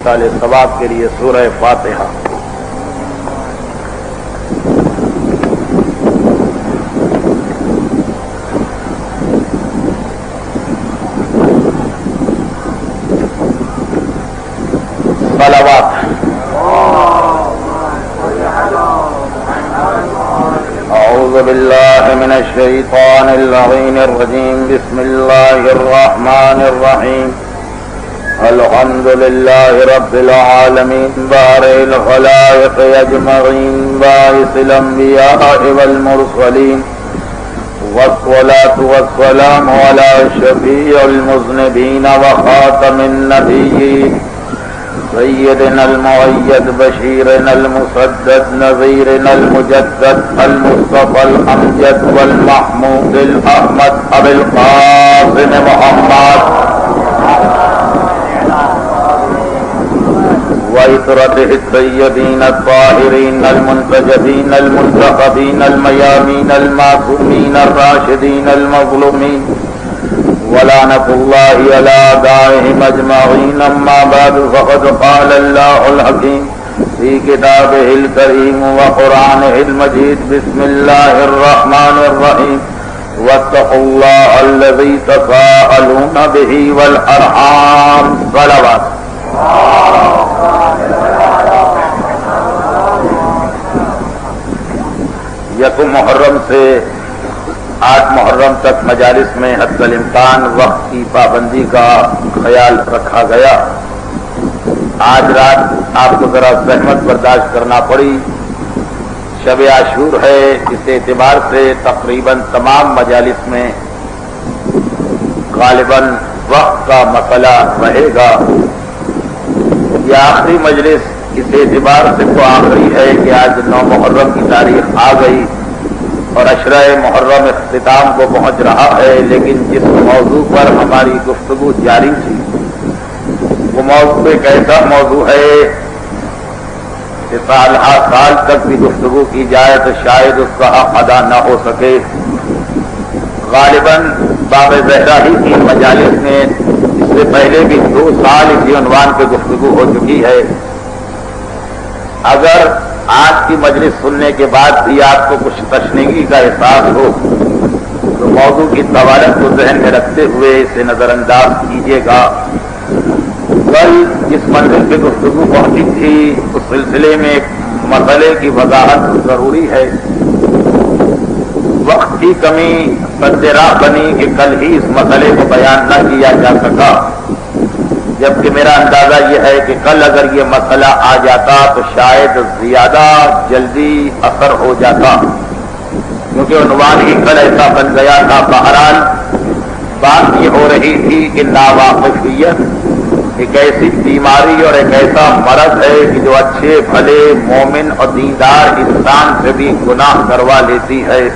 سال ثواب کے لیے سورہ فاتحہ۔ صلوات۔ اعوذ باللہ من الشیطان اللعین الرجیم، بسم اللہ الرحمن الرحیم۔ الحمد للہ رب العالمین، بارئ الخلائق اجمعین، باعث الانبیاء والمرسلین، والصلاة والسلام علی شفیع المذنبین وخاتم النبیین، سیدنا المؤید بشیرنا المسدد نذیرنا المجدد المصطفى الامجد والمحمود الاحمد ابی القاسم محمد وعطرته الطيبين الطاهرين المنتجبين المنتخبين الميامين المعصومين الراشدين المظلومين، ولعنة الله على أعدائهم أجمعين. أما بعد، فقد قال الله الحكيم في كتابه الكريم وقرآنه المجيد: بسم الله الرحمن الرحيم. واتقوا الله الذي تساءلون به والأرحام. صلوات. یکم محرم سے 8 محرم تک مجالس میں حد الامکان وقت کی پابندی کا خیال رکھا گیا۔ آج رات آپ کو ذرا زحمت برداشت کرنا پڑی، شب عاشور ہے، اس اعتبار سے تقریباً تمام مجالس میں غالباً وقت کا مسئلہ رہے گا۔ یہ آخری مجلس اس اعتبار سے تو آخری ہے کہ آج 9 محرم کی تاریخ آ گئی اور عشرہ محرم اختتام کو پہنچ رہا ہے، لیکن جس موضوع پر ہماری گفتگو جاری تھی وہ موضوع ایک ایسا موضوع ہے کہ سال تک بھی گفتگو کی جائے تو شاید اس کا حق ادا نہ ہو سکے۔ غالباً باب زہرا ہی کی مجالس میں اس سے پہلے بھی 2 سال اسی عنوان پہ گفتگو ہو چکی ہے۔ اگر آج کی مجلس سننے کے بعد بھی آپ کو کچھ تشنیگی کا احساس ہو تو موضوع کی طوالت کو ذہن میں رکھتے ہوئے اسے نظر انداز کیجیے گا۔ کل جس منزل پہ گفتگو پہنچی تھی اس سلسلے میں ایک مسئلے کی وضاحت ضروری ہے۔ وقت کی کمی سد راہ بنی کہ کل ہی اس مسئلے کو بیان نہ کیا جا سکا، جبکہ میرا اندازہ یہ ہے کہ کل اگر یہ مسئلہ آ جاتا تو شاید زیادہ جلدی اثر ہو جاتا، کیونکہ عنوان ہی کل ایسا بن گیا تھا۔ بہرحال بات یہ ہو رہی تھی کہ ناواقفیت ایک ایسی بیماری اور ایک ایسا مرض ہے کہ جو اچھے بھلے مومن اور دیندار انسان سے بھی گناہ کروا لیتی ہے۔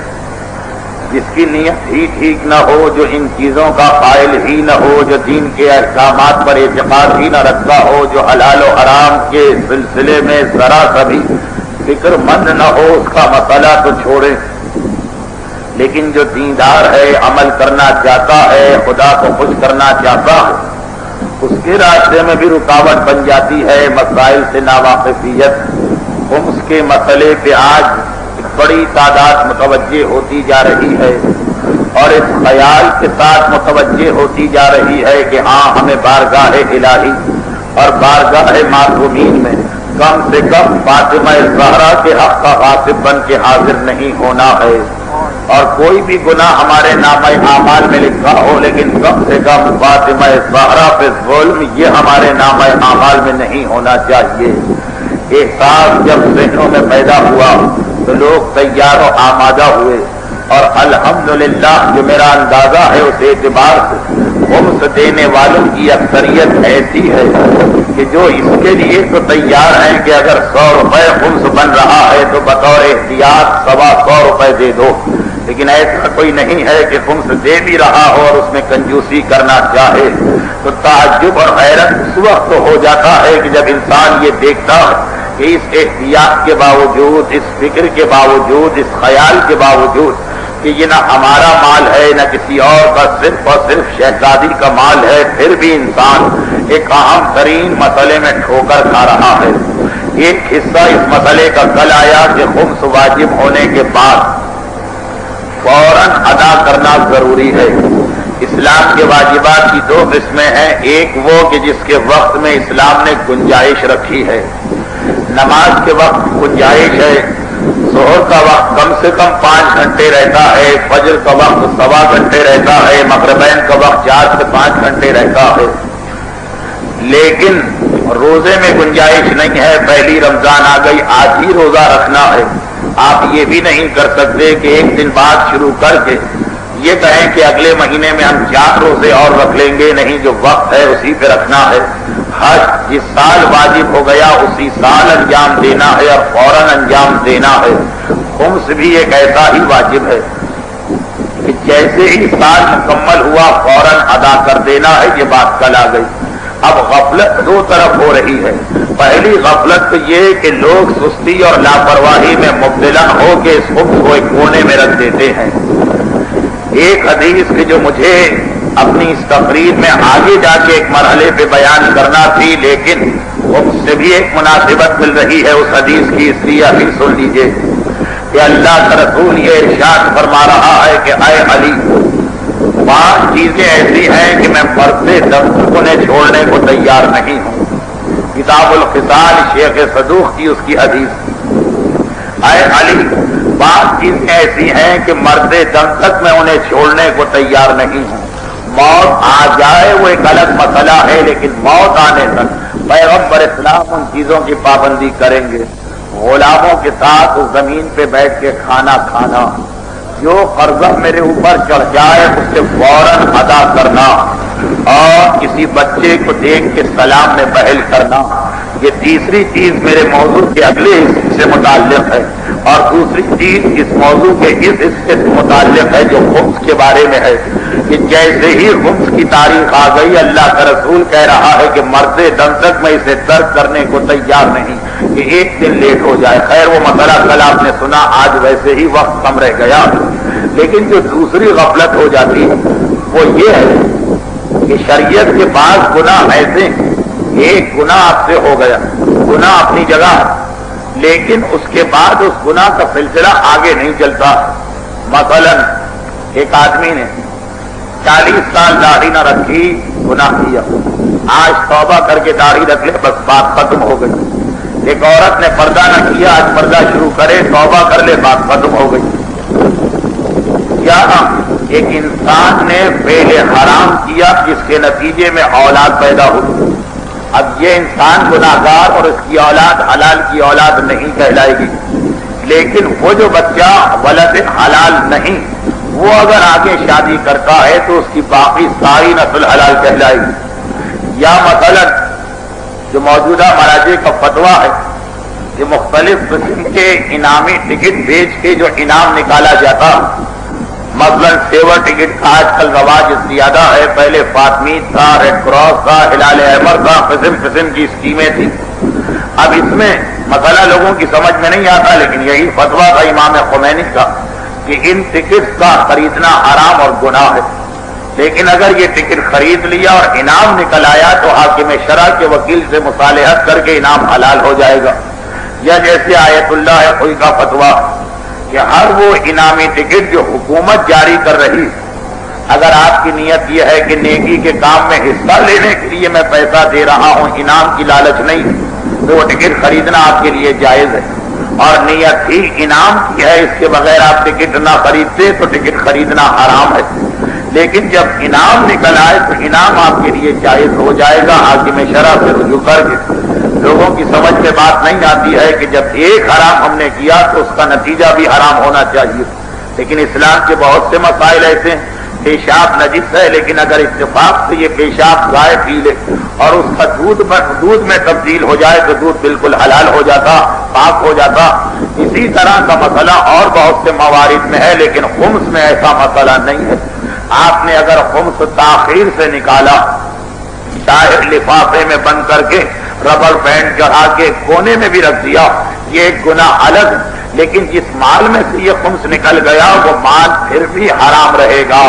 جس کی نیت ہی ٹھیک نہ ہو، جو ان چیزوں کا قائل ہی نہ ہو، جو دین کے احکامات پر اعتقاد ہی نہ رکھتا ہو، جو حلال و حرام کے سلسلے میں ذرا سا بھی فکر مند نہ ہو، اس کا مسئلہ تو چھوڑے، لیکن جو دیندار ہے، عمل کرنا چاہتا ہے، خدا کو خوش کرنا چاہتا ہے، اس کے راستے میں بھی رکاوٹ بن جاتی ہے مسائل سے ناواقفیت۔ خمس کے مسئلے پہ آج بڑی تعداد متوجہ ہوتی جا رہی ہے اور اس خیال کے ساتھ متوجہ ہوتی جا رہی ہے کہ ہاں ہمیں بارگاہ الہی اور بارگاہ معصومین میں کم سے کم فاطمہ زہرا کے حق کا غاصب بن کے حاضر نہیں ہونا ہے، اور کوئی بھی گناہ ہمارے نامہ اعمال میں لکھا ہو لیکن کم سے کم فاطمہ زہرا پہ ظلم یہ ہمارے نامہ اعمال میں نہیں ہونا چاہیے۔ احساس جب ذہنوں میں پیدا ہوا تو لوگ تیار و آمادہ ہوئے، اور الحمدللہ جو میرا اندازہ ہے اس اعتبار سے خمس دینے والوں کی اکثریت ایسی ہے کہ جو اس کے لیے تو تیار ہیں کہ اگر 100 روپے خمس بن رہا ہے تو بطور احتیاط 125 روپے دے دو، لیکن ایسا کوئی نہیں ہے کہ خمس دے بھی رہا ہو اور اس میں کنجوسی کرنا چاہے۔ تو تعجب اور حیرت اس وقت ہو جاتا ہے کہ جب انسان یہ دیکھتا ہے کہ اس احتیاط کے باوجود، اس فکر کے باوجود، اس خیال کے باوجود کہ یہ نہ ہمارا مال ہے نہ کسی اور کا، صرف اور صرف شہزادی کا مال ہے، پھر بھی انسان ایک اہم ترین مسئلے میں ٹھوکر کھا رہا ہے۔ ایک حصہ اس مسئلے کا کل آیا کہ خمس واجب ہونے کے بعد فوراً ادا کرنا ضروری ہے۔ اسلام کے واجبات کی دو قسمیں ہیں، ایک وہ کہ جس کے وقت میں اسلام نے گنجائش رکھی ہے۔ نماز کے وقت گنجائش ہے، ظہر کا وقت کم سے کم 5 گھنٹے رہتا ہے، فجر کا وقت 1.25 گھنٹے رہتا ہے، مغربین کا وقت 4 سے 5 گھنٹے رہتا ہے۔ لیکن روزے میں گنجائش نہیں ہے، پہلی رمضان آ گئی، آج ہی روزہ رکھنا ہے۔ آپ یہ بھی نہیں کر سکتے کہ ایک دن بعد شروع کر کے یہ کہیں کہ اگلے مہینے میں ہم 4 روزے اور رکھ لیں گے، نہیں، جو وقت ہے اسی پہ رکھنا ہے۔ حج جس سال واجب ہو گیا اسی سال انجام دینا ہے اور فوراً انجام دینا ہے۔ خمس بھی ایک ایسا ہی واجب ہے کہ جیسے ہی سال مکمل ہوا فوراً ادا کر دینا ہے۔ یہ بات کل آ گئی۔ اب غفلت دو طرف ہو رہی ہے۔ پہلی غفلت تو یہ کہ لوگ سستی اور لاپرواہی میں مبتلا ہو کے اس خمس کو ایک کونے میں رکھ دیتے ہیں۔ ایک حدیث کہ جو مجھے اپنی اس تقریر میں آگے جا کے ایک مرحلے پہ بیان کرنا تھی، لیکن اس سے بھی ایک مناسبت مل رہی ہے اس حدیث کی، اس لیے ابھی سن لیجئے کہ اللہ کا رسول یہ ارشاد فرما رہا ہے کہ اے علی، 5 چیزیں ایسی ہیں کہ میں مرتے دم تک انہیں چھوڑنے کو تیار نہیں ہوں۔ کتاب الخصال شیخ صدوق کی اس کی حدیث۔ اے علی، 5 چیزیں ایسی ہیں کہ مرتے دم تک میں انہیں چھوڑنے کو تیار نہیں ہوں۔ موت آ جائے وہ ایک الگ مسئلہ ہے، لیکن موت آنے تک پیغمبر اسلام ان چیزوں کی پابندی کریں گے۔ غلاموں کے ساتھ اس زمین پہ بیٹھ کے کھانا کھانا، جو قرضہ میرے اوپر چڑھ جائے اسے فوراً ادا کرنا، اور کسی بچے کو دیکھ کے سلام میں پہل کرنا۔ یہ تیسری چیز میرے موضوع کے اگلے حصے سے متعلق ہے، اور دوسری چیز اس موضوع کے اس حصے سے متعلق ہے جو خمس کے بارے میں ہے کہ جیسے ہی خمس کی تاریخ آ گئی، اللہ کا رسول کہہ رہا ہے کہ مرتے دم تک میں اسے ترک کرنے کو تیار نہیں کہ ایک دن لیٹ ہو جائے۔ خیر وہ مسئلہ کل آپ نے سنا، آج ویسے ہی وقت کم رہ گیا۔ لیکن جو دوسری غفلت ہو جاتی وہ یہ ہے کہ شریعت کے بعض گناہ ایسے، ایک گناہ آپ سے ہو گیا، گناہ اپنی جگہ، لیکن اس کے بعد اس گناہ کا سلسلہ آگے نہیں چلتا۔ مثلا ایک آدمی نے 40 سال داڑھی نہ رکھی، گناہ کیا، آج توبہ کر کے داڑھی رکھ لے، بس بات ختم ہو گئی۔ ایک عورت نے پردہ نہ کیا، آج پردہ شروع کرے، توبہ کر لے، بات ختم ہو گئی۔ یا ایک انسان نے فعل حرام کیا جس کے نتیجے میں اولاد پیدا ہوئی، اب یہ انسان گناہگار اور اس کی اولاد حلال کی اولاد نہیں کہلائے گی، لیکن وہ جو بچہ ولد حلال نہیں، وہ اگر آگے شادی کرتا ہے تو اس کی باقی ساری نسل حلال کہلائے گی۔ یا مثلا جو موجودہ مراجع کا فتویٰ ہے کہ مختلف قسم کے انعامی ٹکٹ بیچ کے جو انعام نکالا جاتا، مثلا سیور ٹکٹ کا آج کل رواج زیادہ ہے، پہلے فاطمیت تھا، ریڈ کراس تھا، ہلال احمر تھا، قسم قسم کی اسکیمیں تھیں۔ اب اس میں مسئلہ لوگوں کی سمجھ میں نہیں آتا، لیکن یہی فتویٰ تھا امام خمینی کا کہ ان ٹکٹ کا خریدنا حرام اور گناہ ہے، لیکن اگر یہ ٹکٹ خرید لیا اور انعام نکل آیا تو حاکم شرع کے وکیل سے مصالحت کر کے انعام حلال ہو جائے گا۔ یا جیسے آیت اللہ خوئی کا فتویٰ کہ ہر وہ انعامی ٹکٹ جو حکومت جاری کر رہی، اگر آپ کی نیت یہ ہے کہ نیکی کے کام میں حصہ لینے کے لیے میں پیسہ دے رہا ہوں، انعام کی لالچ نہیں، تو وہ ٹکٹ خریدنا آپ کے لیے جائز ہے، اور نیت ہی انعام کی ہے، اس کے بغیر آپ ٹکٹ نہ خریدتے تو ٹکٹ خریدنا حرام ہے۔ لیکن جب انعام نکل آئے تو انعام آپ کے لیے جائز ہو جائے گا، حاکم شرع سے رجوع کر کے۔ لوگوں کی سمجھ میں بات نہیں آتی ہے کہ جب ایک حرام ہم نے کیا تو اس کا نتیجہ بھی حرام ہونا چاہیے، لیکن اسلام کے بہت سے مسائل ایسے ہیں۔ پیشاب نجس ہے، لیکن اگر اتفاق سے یہ پیشاب گائے پی لے اور اس کا دودھ میں تبدیل ہو جائے تو دودھ بالکل حلال ہو جاتا، پاک ہو جاتا۔ اسی طرح کا مسئلہ اور بہت سے موارد میں ہے، لیکن خمس میں ایسا مسئلہ نہیں ہے۔ آپ نے اگر خمس تاخیر سے نکالا، چاہے لفافے میں بند کر کے ربڑ بینڈ چڑھا کے کونے میں بھی رکھ دیا، یہ ایک گناہ الگ، لیکن جس مال میں سے یہ خمس نکل گیا وہ مال پھر بھی حرام رہے گا.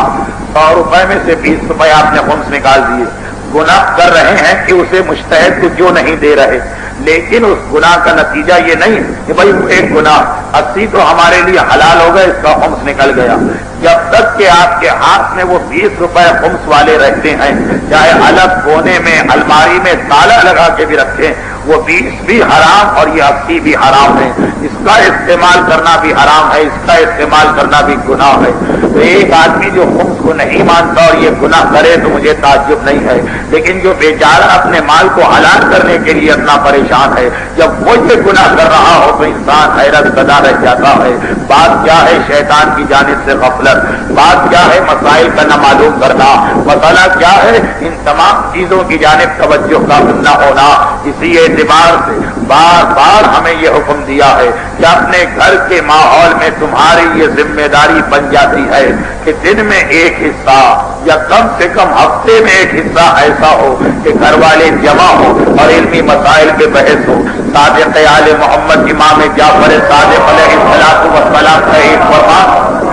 100 روپے میں سے 20 روپے آپ نے خمس نکال دیے. گناہ کر رہے ہیں کہ اسے مجتہد کو کیوں نہیں دے رہے, لیکن اس گناہ کا نتیجہ یہ نہیں کہ بھائی ایک گناہ 80 تو ہمارے لیے حلال ہو گئے, اس کا خمس نکل گیا. جب تک کہ آپ کے ہاتھ میں وہ 20 روپے خمس والے رہتے ہیں, چاہے الگ کونے میں الماری میں تالا لگا کے بھی رکھیں, وہ 20 بھی حرام اور یہ 80 بھی حرام ہے. اس کا استعمال کرنا بھی حرام ہے, اس کا استعمال کرنا بھی گناہ ہے. تو ایک آدمی جو خمس کو نہیں مانتا اور یہ گناہ کرے تو مجھے تعجب نہیں ہے, لیکن جو بیچارہ اپنے مال کو حلال کرنے کے لیے اتنا پریشان ہے, جب وہ یہ گناہ کر رہا ہو تو انسان حیرت زدہ رہ جاتا ہے. بات کیا ہے شیطان کی جانب سے غفلت, بات کیا ہے مسائل کا نہ معلوم کرنا, مسئلہ کیا ہے ان تمام چیزوں کی جانب توجہ کا نہ ہونا. اسی اعتبار سے بار بار ہمیں یہ حکم دیا ہے کہ اپنے گھر کے ماحول میں تمہاری یہ ذمہ داری بن جاتی ہے کہ دن میں ایک حصہ یا کم سے کم ہفتے میں ایک حصہ ایسا ہو کہ گھر والے جمع ہو اور علمی مسائل پہ بحث ہو. صادق آل محمد امام جعفر صادق علیہ السلام کا ایک فرمان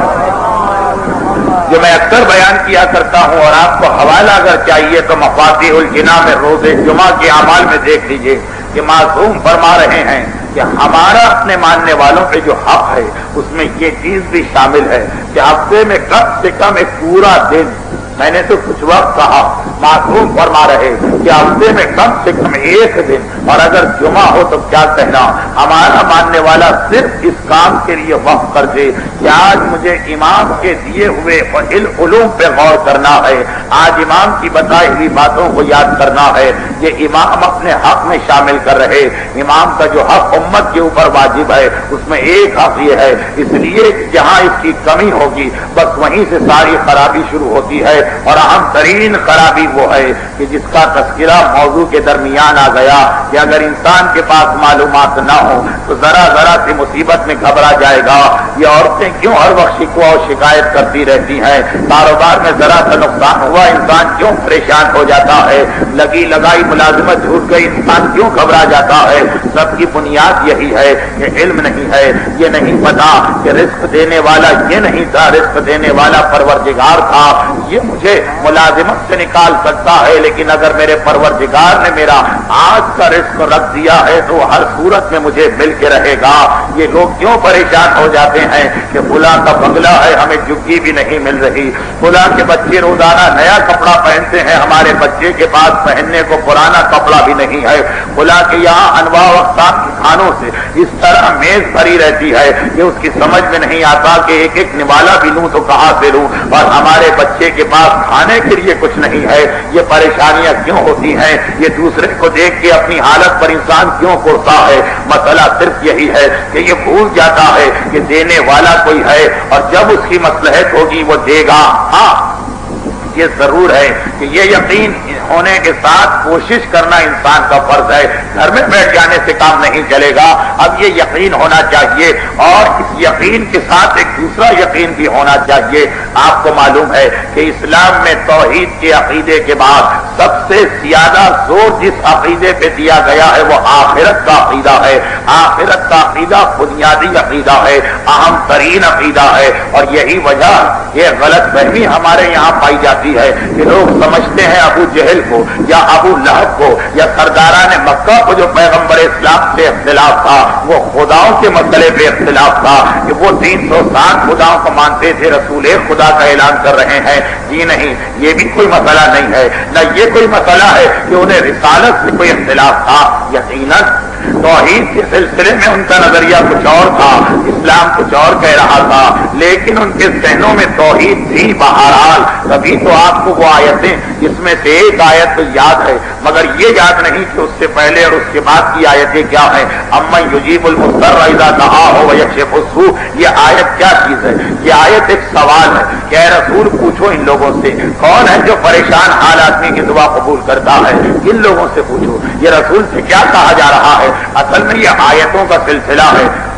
جو میں اکثر بیان کیا کرتا ہوں, اور آپ کو حوالہ اگر چاہیے تو مفاتیح الجناح میں روز جمعہ کے اعمال میں دیکھ لیجئے کہ معصوم فرما رہے ہیں کہ ہمارا اپنے ماننے والوں پہ جو حق ہے اس میں یہ چیز بھی شامل ہے کہ ہفتے میں کم سے کم ایک پورا دن, میں نے تو کچھ وقت کہا, معصوم فرما رہے کہ ہفتے میں کم سے کم ایک دن, اور اگر جمعہ ہو تو کیا کہنا, ہمارا ماننے والا صرف اس کام کے لیے وقف کر دے کہ آج مجھے امام کے دیے ہوئے علوم پہ غور کرنا ہے, آج امام کی بتائی ہوئی باتوں کو یاد کرنا ہے. یہ امام اپنے حق میں شامل کر رہے, امام کا جو حق امت کے اوپر واجب ہے اس میں ایک حق یہ ہے, اس لیے جہاں اس کی کمی ہوگی بس وہیں سے ساری خرابی شروع ہوتی ہے. اور اہم ترین خرابی وہ ہے کہ جس کا تذکرہ موضوع کے درمیان آ گیا کہ اگر انسان کے پاس معلومات نہ ہو تو ذرا ذرا سی مصیبت میں گھبرا جائے گا. یہ عورتیں کیوں ہر وقت شکوہ اور شکایت کرتی رہتی ہیں, کاروبار میں ذرا سا نقصان ہوا انسان کیوں پریشان ہو جاتا ہے, لگی لگائی ملازمت چھوٹ گئی انسان کیوں گھبرا جاتا ہے. سب کی بنیاد یہی ہے کہ علم نہیں ہے, یہ نہیں پتا کہ رزق دینے والا یہ نہیں تھا, رزق دینے والا پروردگار تھا. یہ مجھے ملازمت سے نکال سکتا ہے لیکن اگر میرے پروردگار نے میرا آج کا رزق رکھ دیا ہے تو ہر صورت میں مجھے مل کے رہے گا. یہ لوگ کیوں پریشان ہو جاتے ہیں کہ فلاں کا بنگلہ ہے ہمیں جگی بھی نہیں مل رہی, فلاں کے بچے روزانہ نیا کپڑا پہنتے ہیں ہمارے بچے کے پاس پہننے کو پرانا کپڑا بھی نہیں ہے, فلاں کے یہاں انواع و اقسام کے کھانوں سے اس طرح میز بھری رہتی ہے کہ اس کی سمجھ میں نہیں آتا کہ ایک ایک نوالا بھی لوں تو کہاں سے لوں, اور ہمارے بچے کے پاس کھانے کے لیے کچھ نہیں ہے. یہ پریشانیاں کیوں ہوتی ہیں, یہ دوسرے کو دیکھ کے اپنی حالت پر انسان کیوں کوستا ہے. مسئلہ صرف یہی ہے کہ یہ بھول جاتا ہے کہ دینے والا کوئی ہے اور جب اس کی مصلحت ہوگی وہ دے گا. ہاں یہ ضرور ہے کہ یہ یقین ہونے کے ساتھ کوشش کرنا انسان کا فرض ہے, گھر میں بیٹھ جانے سے کام نہیں چلے گا. اب یہ یقین ہونا چاہیے اور اس یقین کے ساتھ ایک دوسرا یقین بھی ہونا چاہیے. آپ کو معلوم ہے کہ اسلام میں توحید کے عقیدے کے بعد سب سے زیادہ زور جس عقیدے پہ دیا گیا ہے وہ آخرت کا عقیدہ ہے. آخرت کا عقیدہ بنیادی عقیدہ ہے, اہم ترین عقیدہ ہے, اور یہی وجہ یہ غلط فہمی ہمارے یہاں پائی جاتی ہے کہ لوگ سمجھتے ہیں ابو جہل کو یا ابو لہب کو یا سرداران مکہ کو جو پیغمبر اسلام سے اختلاف تھا وہ خداؤں کے مسئلے پہ اختلاف تھا کہ وہ 360 خداؤں کو مانتے تھے, رسول خدا کا اعلان کر رہے ہیں. جی نہیں, یہ بھی کوئی مسئلہ نہیں ہے, نہ یہ کوئی مسئلہ ہے کہ انہیں رسالت سے کوئی اختلاف تھا. یقیناً توحید کے سلسلے میں ان کا نظریہ کچھ اور تھا, اسلام کچھ اور کہہ رہا تھا, لیکن ان کے ذہنوں میں توحید تھی. بہرحال کبھی تو آپ کو وہ آیتیں جس میں سے ایک آیت تو یاد ہے مگر یہ یاد نہیں کہ اس سے پہلے اور اس کے بعد کی آیتیں کیا ہیں. امن یجیب المضطر اذا دعاہ ویکشف السوء, یہ آیت کیا چیز ہے؟ یہ آیت ایک سوال ہے کہ اے رسول پوچھو ان لوگوں سے کون ہے جو پریشان حال آدمی کی دعا قبول کرتا ہے, ان لوگوں سے پوچھو. یہ رسول سے کیا کہا جا رہا ہے؟ اصل میں یہ آیتوں کا سلسلہ ہے.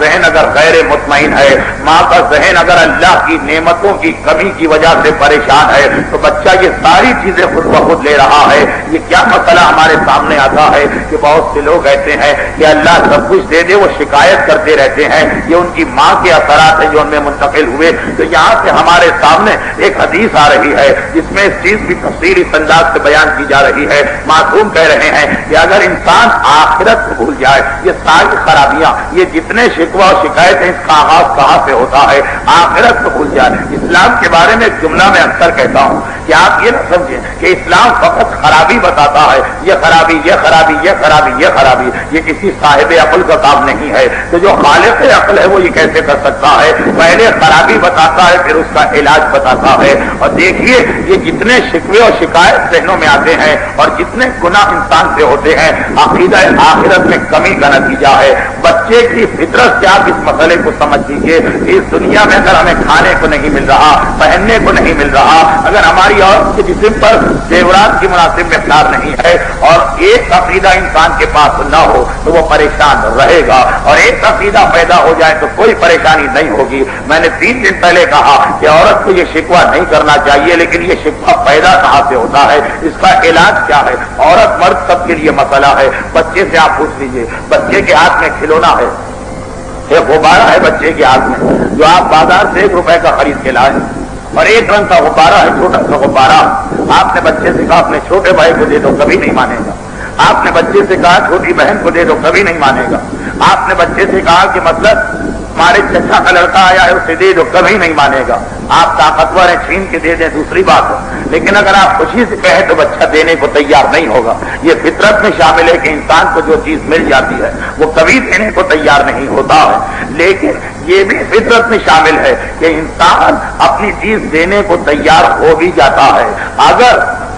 ذہن اگر غیر مطمئن ہے، ماں کا ذہن اگر اللہ کی نعمتوں کی کمی کی وجہ سے پریشان ہے، تو بچہ یہ ساری چیزیں خود بخود لے رہا ہے۔ یہ کیا مسئلہ ہمارے سامنے آتا ہے کہ بہت سے لوگ ایسے ہیں کہ اللہ سب کچھ دے دے، وہ شکایت کرتے رہتے ہیں، یہ ان کی ماں کے اثرات ہیں جو ان میں منتقل ہوئے۔ تو یہاں سے ہمارے سامنے ایک حدیث آ رہی ہے جس میں اس چیز کی تفصیل اس انداز سے بیان کی جا رہی ہے۔ معصوم کہہ رہے ہیں کہ اگر انسان آخرت کو بھول جائے، یہ ساری خرابیاں، یہ جتنے شکوہ و شکایت ہیں، اس کا آغاز کہاں سے ہوتا ہے؟ آخرت کو بھول جائے۔ اسلام کے بارے میں ایک جملہ میں اکثر کہتا ہوں کہ آپ یہ نہ سمجھیں کہ اسلام فقط خرابی بتاتا ہے، یہ خرابی، یہ خرابی، یہ خرابی، یہ خرابی، یہ کسی صاحب عقل کا کام نہیں ہے۔ تو جو خالق عقل ہے وہ یہ کیسے کر سکتا ہے؟ پہلے خرابی بتاتا ہے، پھر اس کا علاج بتاتا ہے۔ اور دیکھیے یہ جتنے شکوے اور شکایت ذہنوں میں آتے ہیں اور جتنے گناہ انسان سے ہوتے ہیں، عقیدہ آخرت میں کمی کا نتیجہ ہے۔ بچے کی فطرت سے آپ اس مسئلے کو سمجھ لیجیے کہ اس دنیا میں اگر ہمیں کھانے کو نہیں مل رہا، پہننے کو نہیں مل رہا، اگر ہماری عورت کے جسم پر زیورات کی مناسب مقدار نہیں ہے اور ایک عقیدہ انسان کے پاس نہ ہو تو وہ پریشان رہے گا، اور ایک عقیدہ پیدا ہو جائے تو کوئی پریشانی نہیں ہوگی۔ میں نے 3 دن پہلے کہا کہ عورت کو یہ شکوہ نہیں کرنا چاہیے، لیکن یہ شکوہ پیدا کہاں سے ہوتا ہے، اس کا علاج کیا ہے؟ عورت مرد سب کے لیے مسئلہ ہے۔ بچے سے آپ پوچھ لیجئے، بچے کے ہاتھ میں کھلونا ہے، ایک غبارہ ہے بچے کے ہاتھ میں جو آپ بازار سے 1 روپے کا خرید کے لائے، اور ایک رنگ کا غبارہ ہے، چھوٹا سا غبارہ۔ آپ نے بچے سے کہا اپنے چھوٹے بھائی کو دے دو، کبھی نہیں مانے گا۔ آپ نے بچے سے کہا چھوٹی بہن کو دے دو، کبھی نہیں مانے گا۔ آپ نے بچے سے کہا کہ مطلب ہمارے چچا کا لڑکا آیا ہے اسے دے دو، کبھی نہیں مانے گا۔ آپ طاقتور ہیں، چھین کے دے دیں، دوسری بات ہے، لیکن اگر آپ خوشی سے کہیں تو بچہ دینے کو تیار نہیں ہوگا۔ یہ فطرت میں شامل ہے کہ انسان کو جو چیز مل جاتی ہے وہ کبھی دینے کو تیار نہیں ہوتا ہے، لیکن یہ بھی فطرت میں شامل ہے کہ انسان اپنی چیز دینے کو تیار ہو بھی جاتا ہے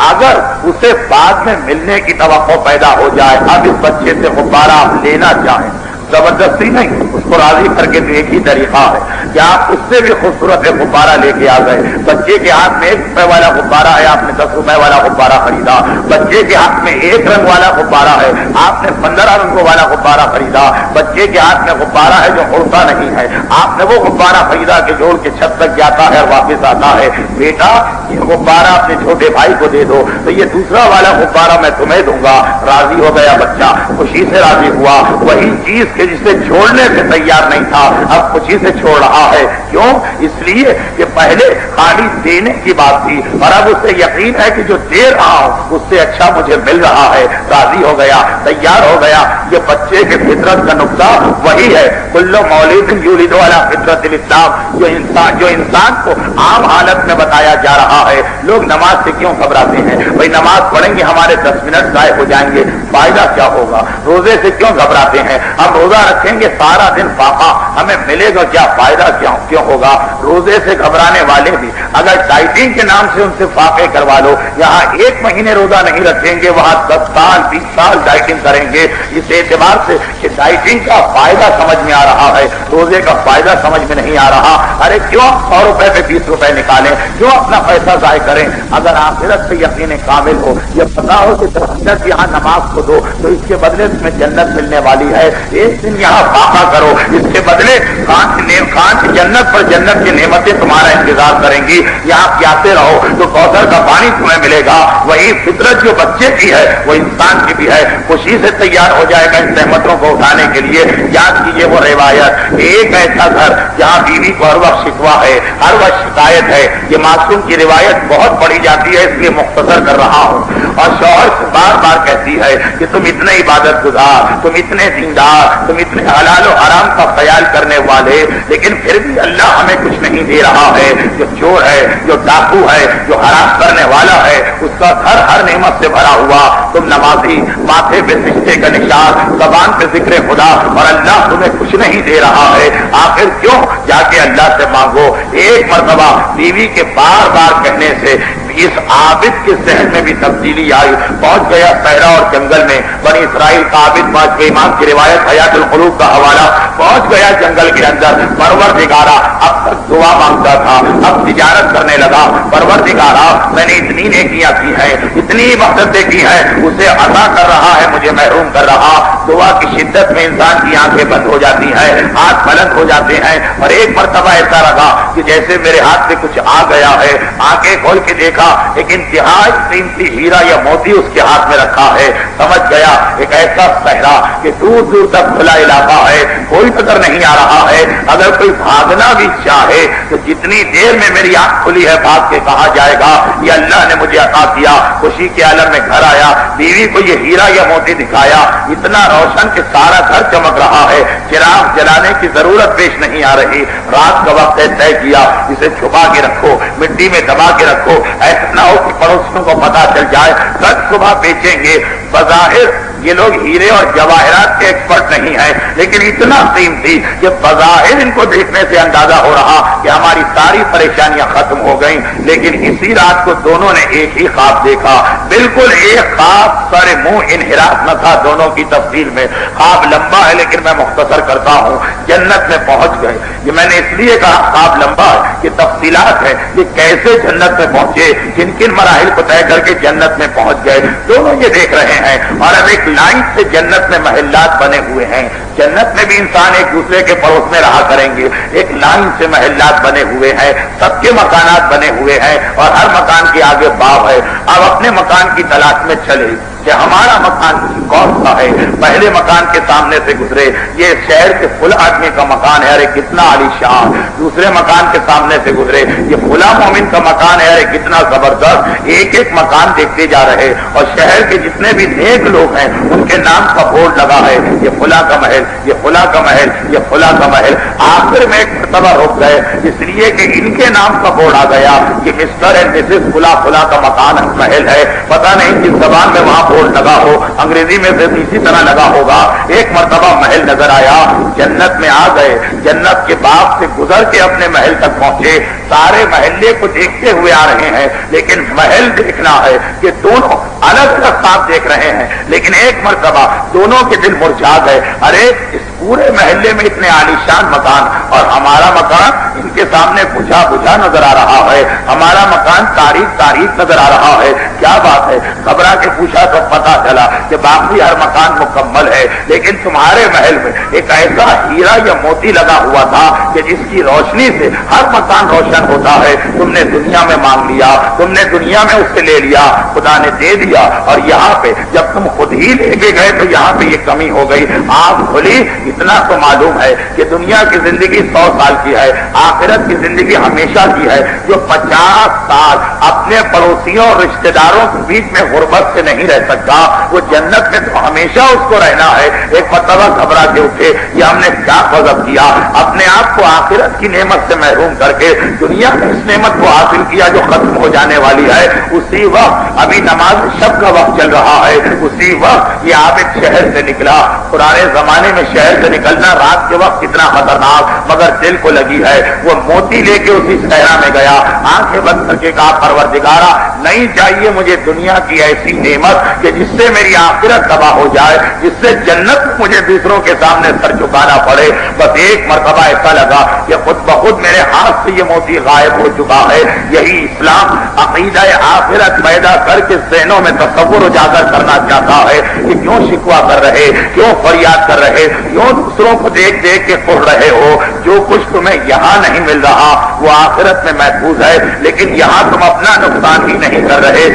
اگر اسے بعد میں ملنے کی توقع پیدا ہو جائے۔ اب اس بچے سے غبارہ آپ لینا چاہیں، زبردستی نہیں، اس کو راضی کر کے تو ایک ہی طریقہ ہے کہ آپ اس سے بھی خوبصورت ایک غبارہ لے کے آ گئے۔ بچے کے ہاتھ میں 1 روپے والا غبارہ ہے، آپ نے 10 روپے والا غبارہ خریدا۔ بچے کے ہاتھ میں 1 رنگ والا غبارہ ہے، آپ نے 15 رنگوں والا غبارہ خریدا۔ بچے کے ہاتھ میں غبارہ ہے جو اڑتا نہیں ہے، آپ نے وہ غبارہ خریدا کہ جوڑ کے چھت تک جاتا ہے اور واپس آتا ہے۔ بیٹا یہ غبارہ اپنے چھوٹے بھائی کو دے دو، تو یہ دوسرا والا غبارہ میں تمہیں دوں گا۔ راضی ہو گیا بچہ، خوشی سے راضی ہوا۔ وہی چیز کہ جسے چھوڑنے سے تیار نہیں تھا اب خوشی سے چھوڑ رہا ہے۔ کیوں؟ اس لیے کہ پہلے خالی دینے کی بات تھی اور اب اسے یقین ہے کہ جو دے رہا ہوں اس سے اچھا مجھے مل رہا ہے۔ راضی ہو گیا، تیار ہو گیا۔ یہ بچے کے فطرت کا نقطہ وہی ہے، کل مولود یولد علی فطرت الاسلام، جو انسان کو عام حالت میں بتایا جا رہا ہے۔ لوگ نماز سے کیوں گھبراتے ہیں؟ بھائی نماز پڑھیں گے ہمارے 10 منٹ ضائع ہو جائیں گے، فائدہ کیا ہوگا؟ روزے سے کیوں گھبراتے ہیں؟ ہم روزہ رکھیں گے سارا دن فاقہ، ہمیں ملے گا کیا؟ فائدہ کیوں ہوگا؟ روزے سے گھبرانے والے بھی اگر ڈائٹنگ کے نام سے ان سے فاقے کروا لو، یہاں 1 مہینے روزہ نہیں رکھیں گے، وہاں 10 سال 20 سال ڈائٹنگ کریں گے۔ اس اعتبار سے کہ ڈائٹنگ کا فائدہ سمجھ میں آ رہا ہے، روزے کا فائدہ سمجھ میں نہیں آ رہا۔ ارے کیوں 100 روپے پہ 20 روپے نکالیں؟ کیوں اپنا پیسہ ضائع کریں؟ اگر آخرت سے یقین کامل ہو، یہ پتا ہو کہ 10 منٹ یہاں نماز کو دو تو اس کے بدلے تمہیں جنت ملنے والی ہے، ایک دن یہاں فاقہ کرو، اس کے بدلے کانچ جنت پر جنت کی نعمتیں تمہارا انتظار کریں گی، یہاں پیاسے رہو تو کوثر کا پانی تمہیں ملے گا۔ وہی فطرت جو بچے کی ہے وہ انسان کی بھی ہے، خوشی سے تیار ہو جائے گا ان نعمتوں کو اٹھانے کے لیے۔ یاد کیجیے وہ روایت، ایک ایسا گھر جہاں بیوی کو ہر وقت شکوہ ہے، ہر وقت شکایت ہے۔ یہ معصوم کی روایت بہت پڑھی جاتی ہے، اس لیے مختصر کر رہا ہوں۔ اور شوہر سے بار بار کہتی ہے کہ تم اتنے عبادت گزار، تم اتنے دیندار، تم اتنے حلال و حرام کا خیال کرنے والے، لیکن پھر بھی اللہ ہمیں کچھ نہیں دے رہا ہے۔ جو چور ہے، جو ڈاکو ہے، جو حرام کرنے والا ہے، اس کا گھر ہر نعمت سے بھرا ہوا، تم نمازی، ماتھے پہ سجدے کا نشان، زبان پہ ذکر خدا، اور اللہ تمہیں کچھ نہیں دے رہا ہے۔ آخر کیوں؟ جا کے اللہ سے مانگو۔ ایک مرتبہ بیوی کے بار بار کہنے سے اس عابد کے ذہن میں بھی تبدیلی آئی، پہنچ گیا صحرا اور جنگل میں۔ بنی اسرائیل کا عابد پانچ کے امام کی روایت حیات القلوب کا حوالہ، پہنچ گیا جنگل کے اندر، پروردگارا اب تک دعا مانگتا تھا، اب تجارت کرنے لگا ہوگا پروردگارا میں نے اتنی نیکیاں کی ہیں, اتنی عبادتیں کی ہیں, اسے عطا کر رہا ہے, مجھے محروم کر رہا. دعا کی شدت میں انسان کی آنکھیں بند ہو جاتی ہیں, ہاتھ بلند ہو جاتے ہیں, اور ایک مرتبہ ایسا لگا کہ جیسے میرے ہاتھ سے کچھ آ گیا ہے. آنکھیں کھول کے دیکھا ایک انتہائی قیمتی ہیرا یا موتی اس کے ہاتھ میں رکھا ہے. سمجھ گیا ایک ایسا صحرا کہ دور دور تک کھلا علاقہ ہے, کوئی نظر نہیں آ رہا ہے. اگر کوئی بھاگنا بھی چاہے تو جتنی دیر میں میری آنکھ کھلی ہے بھاگ کے کہا جائے گا یہ اللہ نے مجھے عطا کیا. خوشی کے عالم میں گھر آیا, بیوی کو یہ ہیرا یا موتی دکھایا, اتنا روشن کہ سارا گھر چمک رہا ہے, چراغ جلانے کی ضرورت پیش نہیں آ رہی. رات کا وقت طے کیا اسے چھپا کے رکھو, مٹی میں دبا کے رکھو, ایسا نہ ہو کہ پڑوسیوں کو پتا چل جائے, کل صبح بیچیں گے. بظاہر یہ لوگ ہیرے اور جواہرات کے ایکسپرٹ نہیں ہیں, لیکن اتنا قیمتی کہ بظاہر ان کو دیکھنے سے اندازہ ہو رہا کہ ہماری ساری پریشانیاں ختم ہو گئیں. لیکن اسی رات کو دونوں نے ایک ہی خواب دیکھا, بالکل ایک خواب, سارے منہ انحراف نہ تھا دونوں کی تفصیل میں. خواب لمبا ہے لیکن میں مختصر کرتا ہوں. جنت میں پہنچ گئے. یہ میں نے اس لیے کہا خواب لمبا ہے کہ تفصیلات ہے کہ کیسے جنت میں پہنچے, کن کن مراحل کو طے کر کے جنت میں پہنچ گئے. دونوں یہ دیکھ رہے ہیں, اور اب ایک لائن سے جنت میں محلات بنے ہوئے ہیں. جنت میں بھی انسان ایک دوسرے کے پڑوس میں رہا کریں گے. ایک لائن سے محلات بنے ہوئے ہیں, سب کے مکانات بنے ہوئے ہیں, اور ہر مکان کے آگے باب ہے. اب اپنے مکان کی تلاش میں چلے کہ ہمارا مکان کون سا ہے. پہلے مکان کے سامنے سے گزرے, یہ شہر کے فلا آدمی کا مکان ہے, ارے کتنا عالی شان. دوسرے مکان کے سامنے سے گزرے, یہ فلا مومن کا مکان ہے, ارے کتنا زبردست. ایک ایک مکان دیکھتے جا رہے, اور شہر کے جتنے بھی نیک لوگ ہیں ان کے نام کا بورڈ لگا ہے, یہ فلا کا محل, یہ فلا کا محل, یہ فلا کا محل. آخر میں ایک مرتبہ رک گئے اس لیے کہ ان کے نام کا بورڈ آ گیا کہ مسٹر اینڈ مسز فلا فلا کا مکان محل ہے. پتہ نہیں کس زبان میں وہاں بورڈ لگا ہو, انگریزی میں سے اسی طرح لگا ہوگا. ایک مرتبہ محل نظر آیا, جنت میں آ گئے, جنت کے باغ سے گزر کے اپنے محل تک پہنچے. سارے محلے کو دیکھتے ہوئے آ رہے ہیں, لیکن محل دیکھنا ہے کہ دونوں الگ الگ خواب دیکھ رہے ہیں. لیکن ایک مرتبہ دونوں کے دل مرجھا گئے, ارے اس پورے محلے میں اتنے عالیشان مکان, اور ہمارا مکان ان کے سامنے بجھا بجھا نظر آ رہا ہے. ہمارا مکان تاریخ تاریخ نظر آ رہا ہے. کیا بات ہے؟ گھبرا کے پوچھا تو پتا چلا کہ باقی ہر مکان مکمل ہے, لیکن تمہارے محل میں ایک ایسا ہیرا یا موتی لگا ہوا تھا کہ جس کی روشنی سے ہر مکان روشن ہوتا ہے. تم نے دنیا میں مانگ لیا, تم نے دنیا میں اس سے لے لیا, خدا نے دے دیا, اور یہاں پہ جب تم خود ہی لے کے گئے تو یہاں پہ یہ کمی ہو گئی. آنکھ کھلی, اتنا تو معلوم ہے کہ دنیا کی زندگی 100 سال کی ہے, آخرت کی زندگی ہمیشہ کی ہے. جو 50 سال اپنے پڑوسیوں اور رشتے داروں کے بیچ میں غربت سے نہیں رہ سکتا, وہ جنت میں تو ہمیشہ اس کو رہنا ہے. ایک مرتبہ گھبرا کے اٹھے, یہ ہم نے کیا غضب کیا, اپنے آپ کو آخرت کی نعمت سے محروم کر کے دنیا میں اس نعمت کو حاصل کیا جو ختم ہو جانے والی ہے. اسی وقت ابھی نماز شب کا وقت چل رہا ہے, اسی وقت یہ عابد شہر سے نکلا. پرانے زمانے میں شہر سے نکلنا رات کے وقت کتنا خطرناک, مگر دل کو لگی ہے. وہ موتی لے کے اسی صحرا میں گیا, آنکھیں بند کر کے کہا پروردگارا نہیں چاہیے مجھے دنیا کی ایسی نعمت کہ جس سے میری آخرت تباہ ہو جائے, جس سے جنت مجھے دوسروں کے سامنے سر جھکانا پڑے. بس ایک مرتبہ ایسا لگا کہ خود بخود میرے ہاتھ سے یہ موتی غائب ہو چکا ہے. یہی اسلام عقیدہ آخرت پیدا کر کے ذہنوں میں تصور اجاگر کرنا چاہتا ہے کہ کیوں شکوہ کر رہے, کیوں فریاد کر رہے, کیوں دوسروں کو دیکھ دیکھ کے پڑھ رہے ہو. جو کچھ تمہیں یہاں نہیں مل رہا وہ آخرت میں محفوظ ہے, لیکن یہاں تم اپنا نقصان ہی نہیں کر رہے,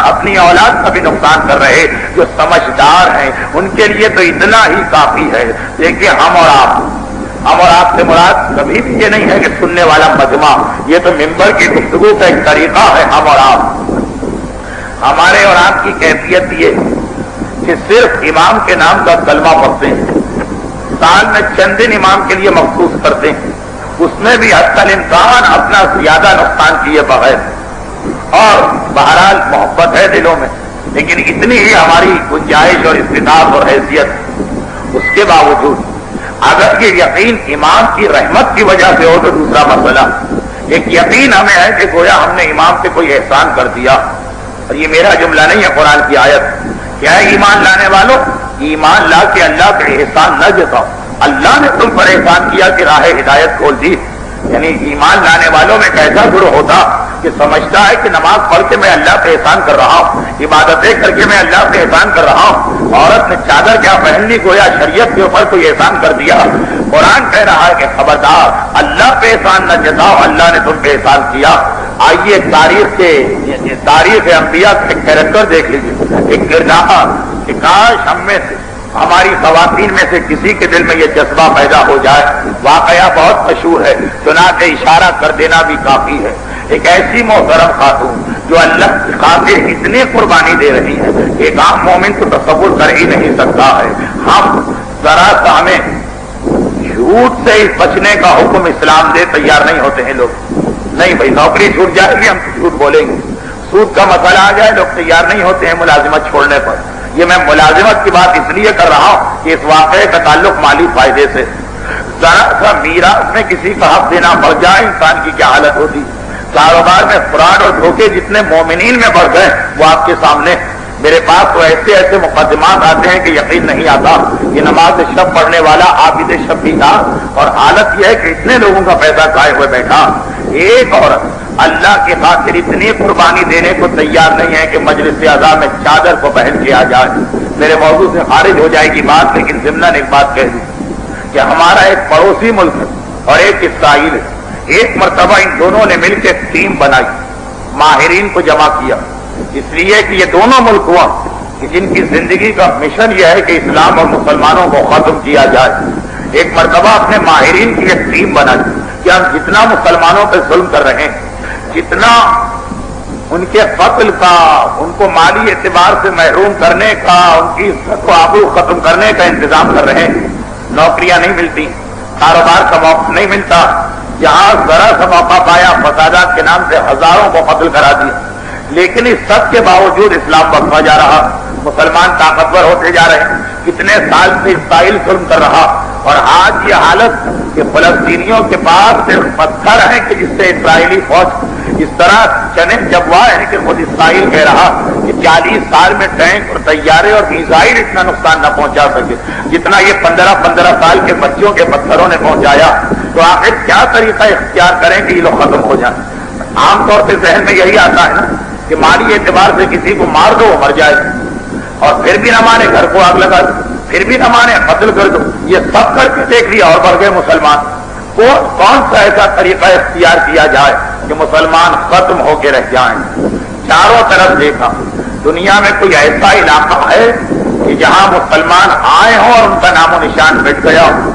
اپنی اولاد کا بھی نقصان کر رہے. جو سمجھدار ہیں ان کے لیے تو اتنا ہی کافی ہے. دیکھیے ہم اور آپ سے مراد کبھی بھی یہ نہیں ہے کہ سننے والا مجمع, یہ تو ممبر کی گفتگو کا ایک طریقہ ہے. ہم اور آپ, ہمارے اور آپ کی کیفیت یہ کہ صرف امام کے نام کا کلمہ پڑھتے ہیں, سال میں چند دن امام کے لیے مخصوص کرتے ہیں, اس میں بھی حتی الامکان اپنا زیادہ نقصان کیے بغیر. اور بہرحال محبت ہے دلوں میں, لیکن اتنی ہی ہماری گنجائش اور استطاعت اور حیثیت. اس کے باوجود اگر یہ یقین امام کی رحمت کی وجہ سے ہو تو دوسرا مسئلہ. ایک یقین ہمیں ہے کہ گویا ہم نے امام سے کوئی احسان کر دیا, اور یہ میرا جملہ نہیں ہے, قرآن کی آیت. کیا ہے ایمان لانے والوں, ایمان لا کے اللہ کا احسان نہ جتاؤ. اللہ نے تم پر احسان کیا کہ راہ ہدایت کھول دی. یعنی ایمان لانے والوں میں کیسا گروہ ہوتا کہ سمجھتا ہے کہ نماز پڑھ کے میں اللہ پہ احسان کر رہا ہوں، عبادتیں کر کے میں اللہ پہ احسان کر رہا ہوں. عورت نے چادر کیا پہن لی، گویا شریعت کے اوپر کوئی احسان کر دیا. قرآن کہہ رہا ہے کہ خبردار، اللہ پہ احسان نہ جتاؤ، اللہ نے تم پہ احسان کیا. آئیے تاریخ انبیاء کا ایک کیریکٹر دیکھ لیجیے، ایک کردار کہ کاش ہم میں سے، ہماری خواتین میں سے کسی کے دل میں یہ جذبہ پیدا ہو جائے. واقعہ بہت مشہور ہے، چنانچہ اشارہ کر دینا بھی کافی ہے. ایک ایسی محترم خاتون جو اللہ کی خاطر اتنی قربانی دے رہی ہے کہ ایک عام مومن تو تصور کر ہی نہیں سکتا ہے. ہم ذرا سا ہمیں جھوٹ سے بچنے کا حکم اسلام دے تیار نہیں ہوتے ہیں لوگ. نہیں بھائی، نوکری چھوٹ جائے گی ہم جھوٹ بولیں گے. سود کا مسئلہ آ جائے لوگ تیار نہیں ہوتے ہیں ملازمت چھوڑنے پر. یہ میں ملازمت کی بات اس لیے کر رہا ہوں کہ اس واقعے کا تعلق مالی فائدے سے. ذرا سا میراث میں کسی کا حق دینا بڑھ جائے انسان کی کیا حالت ہوتی. کاروبار میں فراڈ اور دھوکے جتنے مومنین میں بڑھ گئے وہ آپ کے سامنے. میرے پاس تو ایسے مقدمات آتے ہیں کہ یقین نہیں آتا. یہ نماز شب پڑھنے والا عابد شب بھی تھا، اور حالت یہ ہے کہ اتنے لوگوں کا پیسہ ضائع ہوئے بیٹھا. ایک عورت اللہ کی خاطر اتنی قربانی دینے کو تیار نہیں ہے کہ مجلس اعضاء میں چادر کو پہن کے آ جائے. میرے موضوع سے خارج ہو جائے گی بات، لیکن ضمناً ایک بات کہہ دوں کہ ہمارا ایک پڑوسی ملک ہے اور ایک اسرائیل ہے. ایک مرتبہ ان دونوں نے مل کے ٹیم بنائی، ماہرین کو جمع کیا، اس لیے کہ یہ دونوں ملک ہوا کہ جن کی زندگی کا مشن یہ ہے کہ اسلام اور مسلمانوں کو ختم کیا جائے. ایک مرتبہ اپنے ماہرین کی ایک ٹیم بنائی کہ ہم جتنا مسلمانوں پہ ظلم کر رہے ہیں، جتنا ان کے قتل کا، ان کو مالی اعتبار سے محروم کرنے کا، ان کی عزت و آبرو ختم کرنے کا انتظام کر رہے ہیں. نوکریاں نہیں ملتی، کاروبار کا موقع نہیں ملتا. جہاں ذرا سا موقع پایا فسادات کے نام سے ہزاروں کو قتل کرا دیا. لیکن اس سب کے باوجود اسلام بڑھتا جا رہا، مسلمان طاقتور ہوتے جا رہے ہیں. کتنے سال سے اسرائیل ظلم کر رہا، اور آج یہ حالت کہ فلسطینیوں کے پاس صرف پتھر ہیں کہ جس سے اسرائیلی فوج اس طرح چنے جبوا ہے کہ خود اسرائیل کہہ رہا کہ 40 سال میں ٹینک اور طیارے اور میزائل اتنا نقصان نہ پہنچا سکے جتنا یہ 15 سال کے بچوں کے پتھروں نے پہنچایا. تو آخر کیا طریقہ اختیار کریں کہ یہ لوگ ختم ہو جائیں؟ عام طور سے ذہن میں یہی آتا ہے نا کہ مالی اعتبار سے کسی کو مار دو مر جائے، اور پھر بھی نہ مانے گھر کو آگ لگا دو، پھر بھی نہ مانے قتل کر دو. یہ سب کر کے دیکھ لیا اور بڑھ گئے مسلمان. کون سا ایسا طریقہ اختیار کیا جائے کہ مسلمان ختم ہو کے رہ جائیں؟ چاروں طرف دیکھا، دنیا میں کوئی ایسا علاقہ ہے کہ جہاں مسلمان آئے ہوں اور ان کا نام و نشان مٹ گیا ہو؟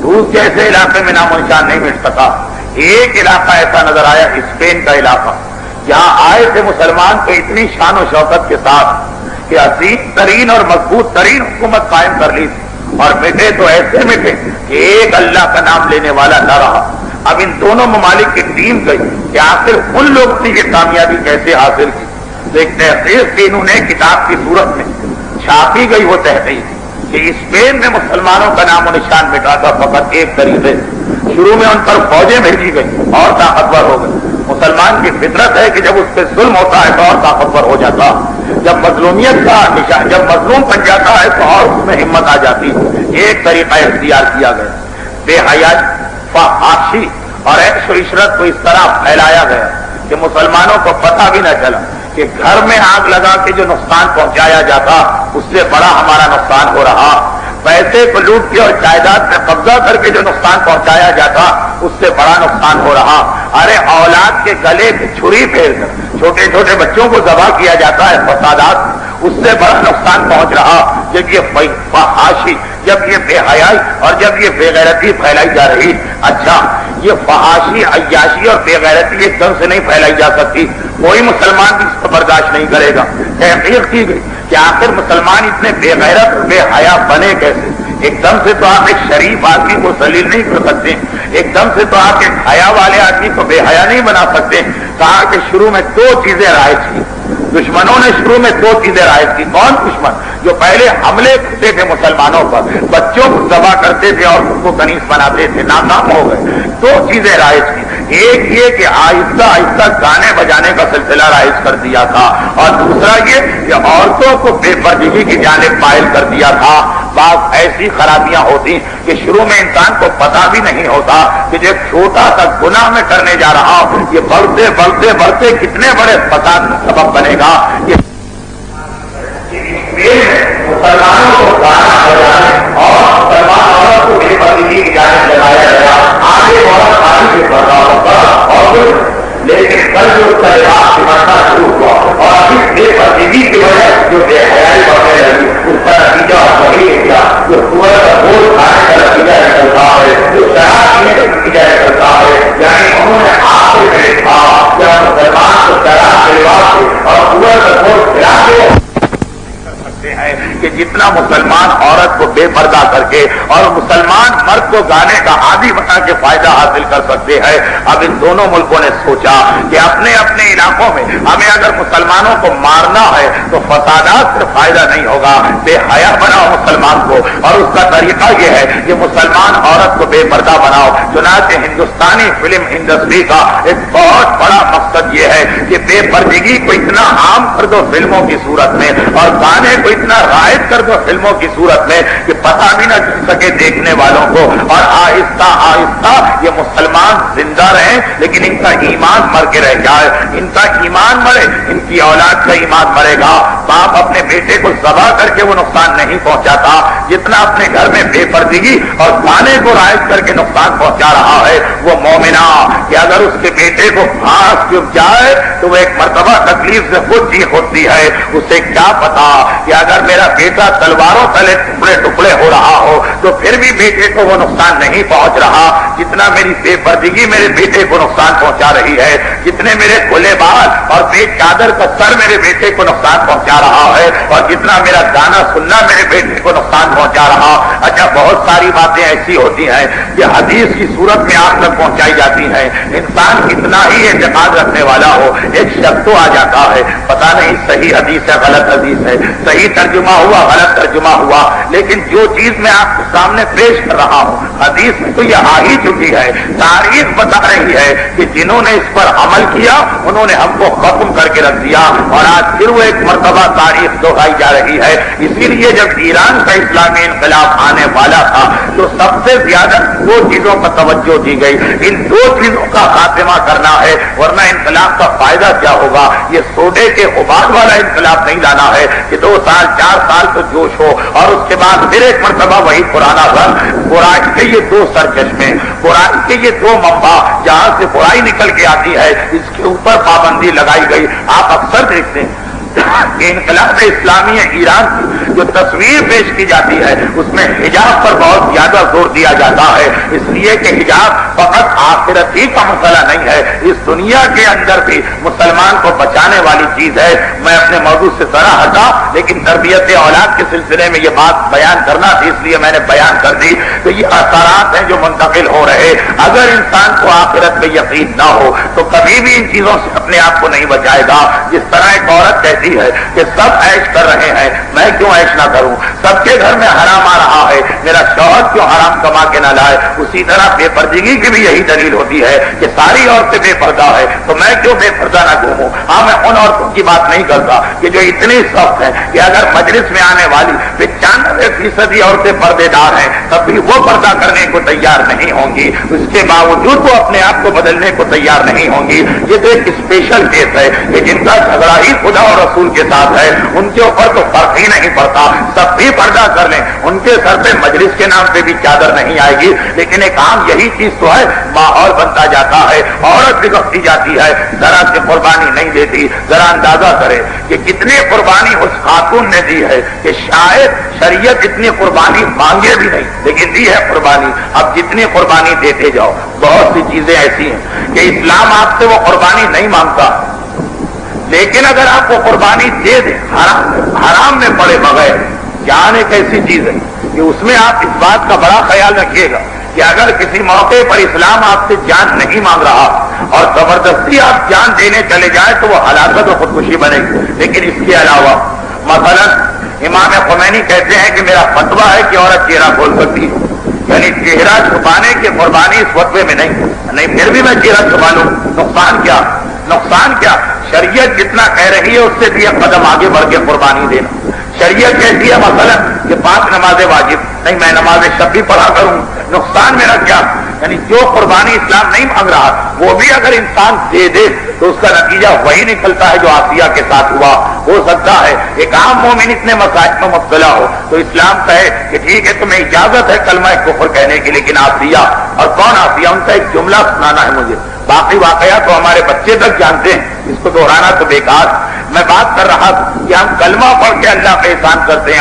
روس جیسے علاقے میں نام و نشان نہیں مٹ سکا. ایک علاقہ ایسا نظر آیا، اسپین کا علاقہ، جہاں آئے تھے مسلمان تو اتنی شان و شوکت کے ساتھ کہ عظیم ترین اور مضبوط ترین حکومت قائم کر لی تھی، اور مٹے تو ایسے مٹے کہ ایک اللہ کا نام لینے والا نہ رہا. اب ان دونوں ممالک کی ٹیم گئی کہ آخر ان لوگوں نے یہ کامیابی کیسے حاصل کی. تو ایک تحقیق کی انہوں نے کتاب کی صورت میں چھاپی گئی وہ تحقیق کہ اسپین میں مسلمانوں کا نام و نشان مٹا تھا فقط ایک طریقے سے. شروع میں ان پر فوجیں بھیجی گئی اور طاقتور ہو گئے. مسلمان کی فطرت ہے کہ جب اس پہ ظلم ہوتا ہے تو اور طاقتور ہو جاتا، جب مظلومیت کا نشان، جب مظلوم بن جاتا ہے تو اور اس میں ہمت آ جاتی. ایک طریقہ اختیار کیا گیا، بے حیائی، فحاشی اور عیش و عشرت کو اس طرح پھیلایا گیا کہ مسلمانوں کو پتہ بھی نہ چلا کہ گھر میں آگ لگا کے جو نقصان پہنچایا جاتا اس سے بڑا ہمارا نقصان ہو رہا. پیسے کو لوٹ کے اور جائیداد میں قبضہ کر کے جو نقصان پہنچایا جاتا اس سے بڑا نقصان ہو رہا. ارے اولاد کے گلے پہ چھری پھیر کر چھوٹے چھوٹے بچوں کو ذبح کیا جاتا ہے فسادات، اس سے بڑا نقصان پہنچ رہا. جب یہ فحاشی، جب یہ بے حیائی اور جب یہ بے غیرتی پھیلائی جا رہی. اچھا، یہ فحاشی، عیاشی اور بے غیرتی ایک دم سے نہیں پھیلائی جا سکتی، کوئی مسلمان بھی اس کو برداشت نہیں کرے گا. تحقیق کی گئی کہ آخر مسلمان اتنے بے غیرت بے حیا بنے کیسے؟ ایک دم سے تو آپ ایک شریف آدمی کو ذلیل نہیں کر سکتے، ایک دم سے تو آپ ایک حیا والے آدمی کو بے حیا نہیں بنا سکتے. کہا کہ شروع میں 2 چیزیں رائج کی. دشمنوں نے شروع میں 2 چیزیں رائج کی. کون دشمن؟ جو پہلے حملے کرتے تھے مسلمانوں پر، بچوں کو ذبح کرتے تھے اور ان کو کنیز بناتے تھے، ناکام ہو گئے. 2 چیزیں رائج کی. ایک یہ کہ آہستہ آہستہ گانے بجانے کا سلسلہ رائج کر دیا تھا، اور دوسرا یہ کہ عورتوں کو بے پردگی کی جانب مائل کر دیا تھا۔ بعض ایسی خرابیاں ہوتی کہ شروع میں انسان کو پتا بھی نہیں ہوتا کہ جو چھوٹا سا گناہ میں کرنے جا رہا ہوں یہ بڑھتے بڑھتے بڑھتے کتنے بڑے فساد کا سبب بنے گا۔ یہ مسلمانوں کو گانا بجانے اور مسلمان عورت کو بے پردگی کی جانب لگایا گیا، آگے بہت آگے سے بڑھا ہوگا اور لیکن کل جو طلبات سمجھنا شروع ہوا اور اس بے پردگی کی وجہ سے جو بے حیائی بڑھنے لگی اس کا نتیجہ وہی ہے کیا جو سور کا گوشت کھانے کا نتیجہ نکلتا ہے، جو شراب پینے کا نتیجہ نکلتا ہے، یعنی انہوں نے آپ سے دیکھا جب مسلمان کو شراب کے لباس سے اور سور کا گوشت کھلا کے ہیں کہ جتنا مسلمان عورت کو بے پردہ کر کے اور مسلمان مرد کو گانے کا عادی بنا کے فائدہ حاصل کر سکتے ہیں۔ اب ان دونوں ملکوں نے سوچا کہ اپنے اپنے علاقوں میں ہمیں اگر مسلمانوں کو مارنا ہے تو فسادات سے فائدہ نہیں ہوگا، بے حیا بناؤ مسلمان کو، اور اس کا طریقہ یہ ہے کہ مسلمان عورت کو بے پردہ بناؤ۔ چنانچہ ہندوستانی فلم انڈسٹری کا ایک بہت بڑا مقصد یہ ہے کہ بے پردگی کو اتنا عام کر دو فلموں کی صورت میں اور گانے کو اتنا رائج کر دو فلموں کی صورت میں کہ پتہ بھی نہ چل سکے دیکھنے والوں کو، اور آہستہ آہستہ یہ مسلمان زندہ رہیں لیکن ان کا ایمان مر کے رہ جائے، ان کا ایمان مرے، ان کی اولاد کا ایمان مرے گا۔ باپ اپنے بیٹے کو ذبح کر کے وہ نقصان نہیں پہنچاتا جتنا اپنے گھر میں بے پردگی اور گانے کو رائج کر کے نقصان پہنچا رہا ہے وہ مومنہ کہ اگر اس کے بیٹے کو پھانس چپ جائے تو وہ ایک مرتبہ تکلیف سے خود چیخ اٹھتی ہے، اسے کیا پتا کہ اگر میرا بیٹا تلواروں تلے ٹکڑے ٹکڑے ہو رہا ہو تو پھر بھی بیٹے کو وہ نقصان نہیں پہنچ رہا جتنا میری بے پردگی میرے بیٹے کو نقصان پہنچا رہی ہے، جتنے میرے کھلے بال اور بے چادر کا سر میرے بیٹے کو نقصان پہنچا رہا ہے، اور جتنا میرا گانا سننا میرے بیٹے کو نقصان پہنچا رہا۔ اچھا بہت ساری باتیں ایسی ہوتی ہیں کہ حدیث کی صورت میں آپ تک پہنچائی جاتی ہیں، انسان کتنا ہی اعتقاد رکھنے والا ہو ایک شک تو آ جاتا ہے، پتہ نہیں صحیح حدیث ہے غلط حدیث ہے، صحیح ترجمہ ہوا غلط ترجمہ ہوا، لیکن جو چیز میں آپ کے سامنے پیش کر رہا ہوں حدیث میں تو یہ آ ہی چکی ہے، تاریخ بتا رہی ہے کہ جنہوں نے اس پر عمل کیا انہوں نے ہم کو ختم کر کے رکھ دیا، اور آج پھر وہ ایک مرتبہ تاریخ دہرائی جا رہی ہے۔ اسی لیے جب ایران کا اسلامی انقلاب آنے والا تھا تو سب سے زیادہ دو چیزوں پر توجہ دی گئی، ان دو چیزوں کا خاتمہ کرنا ہے، ورنہ انقلاب کا فائدہ کیا ہوگا؟ یہ سوڈے کے غبار والا انقلاب نہیں لانا ہے کہ 2 سال 4 سال تو جوش ہو اور اس کے بعد پھر ایک مرتبہ وہی پرانا رنگ، برائی کے یہ 2 سرچشمے، برائی کے یہ 2 منبع جہاں سے برائی نکل کے آتی ہے اس کے اوپر پابندی لگائی گئی۔ آپ اکثر دیکھتے ہیں کہ انقلاب اسلامی ایران کی جو تصویر پیش کی جاتی ہے اس میں حجاب پر بہت زیادہ زور دیا جاتا ہے، اس لیے کہ حجاب فقط آخرت ہی کا مسئلہ نہیں ہے، اس دنیا کے اندر بھی مسلمان کو بچانے والی چیز ہے۔ میں اپنے موضوع سے ذرا ہٹا لیکن تربیت اولاد کے سلسلے میں یہ بات بیان کرنا تھی اس لیے میں نے بیان کر دی کہ یہ اثرات ہیں جو منتقل ہو رہے، اگر انسان کو آخرت میں یقین نہ ہو تو کبھی بھی ان چیزوں سے اپنے آپ کو نہیں بچائے گا۔ جس طرح ایک عورت کہتی ہے کہ سب عیش کر رہے ہیں میں کیوں عیش نہ کروں، سب کے گھر میں حرام آ رہا ہے میرا شوہر کیوں حرام کما کے نہ لائے، اسی طرح بے پردگی کی بھی یہی دلیل ہوتی ہے کہ ساری عورتیں بے پردہ ہے تو میں کیوں بے پردہ نہ گھوموں۔ ہاں میں ان عورتوں کی بات نہیں کرتا کہ جو اتنی سخت ہیں کہ اگر مجلس میں آنے والی 95% عورتیں پردے دار ہیں تب بھی وہ پردہ کرنے کو تیار نہیں ہوں گی، اس کے باوجود وہ اپنے آپ کو بدلنے کو تیار نہیں ہوں گی۔ یہ تو ایک اسپیشل کیس ہے کہ جن کا جھگڑا ہی خدا اور رسول کے ساتھ ہے ان کے اوپر تو فرق ہی نہیں پڑتا، سب بھی پردہ کر لیں ان کے سر پہ مجلس کے نام پہ بھی چادر نہیں آئے گی، لیکن ایک عام یہی چیز تو ہے ماحول بنتا جاتا ہے، عورت بگڑتی جاتی ہے، ذرا سے قربانی نہیں دیتی۔ ذرا اندازہ کرے کہ کتنی قربانی اس خاتون نے دی ہے کہ شاید شریعت اتنی قربانی مانگے بھی نہیں لیکن دی ہے قربانی۔ اب جتنی قربانی دیتے جاؤ، بہت سی چیزیں ایسی ہیں کہ اسلام آپ سے وہ قربانی نہیں مانگتا، لیکن اگر آپ کو قربانی دے دیں حرام میں پڑے بغیر، جان ایک ایسی چیز ہے کہ اس میں آپ اس بات کا بڑا خیال رکھیے گا کہ اگر کسی موقع پر اسلام آپ سے جان نہیں مانگ رہا اور زبردستی آپ جان دینے چلے جائیں تو وہ ہلاکت و خودکشی بنے گی۔ لیکن اس کے علاوہ مثلا امام خمینی کہتے ہیں کہ میرا فتویٰ ہے کہ عورت چہرہ کھول سکتی ہے، یعنی چہرہ چھپانے کی قربانی اس فتوے میں نہیں، پھر بھی میں چہرہ چھپا لوں، نقصان کیا؟ شریعت جتنا کہہ رہی ہے اس سے بھی ایک قدم آگے بڑھ کے قربانی دینا. شریعت کہتی ہے مثلا کہ 5 نمازیں واجب نہیں، میں نماز شب بھی پڑھا کروں، نقصان میرا کیا؟ یعنی جو قربانی اسلام نہیں مانگ رہا وہ بھی اگر انسان دے دے تو اس کا نتیجہ وہی نکلتا ہے جو آسیہ کے ساتھ ہوا. ہو سکتا ہے ایک عام مومن اتنے مسائل میں مبتلا ہو تو اسلام کہے کہ ٹھیک ہے تمہیں اجازت ہے کلمہ کفر کہنے کی، لیکن آسیہ اور کون آسیہ ان کا ایک جملہ سنانا ہے مجھے. باقی واقعات تو ہمارے بچے تک جانتے ہیں، اس کو دہرانا تو بیکار. میں بات کر رہا کہ ہم کلمہ پڑھ کے اللہ پہ احسان کرتے ہیں.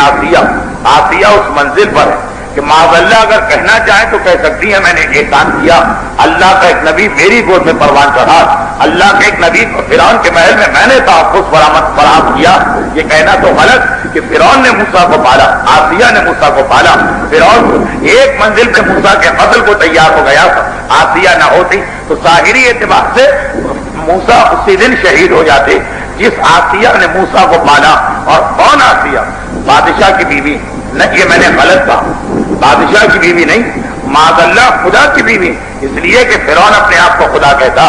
آسیہ اس منزل پر ہے کہ معاذ اللہ اگر کہنا چاہیں تو کہہ سکتی ہے میں نے احسان کیا. اللہ کا ایک نبی میری گود میں پروان چڑھا، اللہ کے ایک نبی کو فرعون کے محل میں نے تحفظ فراہم کیا. یہ کہنا تو غلط کہ فرعون نے موسیٰ کو پالا، آسیہ نے موسیٰ کو پالا. فرعون ایک منزل پہ موسیٰ کے قتل کو تیار ہو گیا تھا. آسیہ نہ ہوتی تو ظاہری اعتبار سے موسیٰ اسی دن شہید ہو جاتے. جس آسیہ نے موسیٰ کو پالا، اور کون آسیہ؟ بادشاہ کی بیوی. نہیں، یہ میں نے غلط کہا، بادشاہ کی بیوی نہیں، معاذ اللہ خدا کی بیوی. اس لیے کہ فرعون اپنے آپ کو خدا کہتا.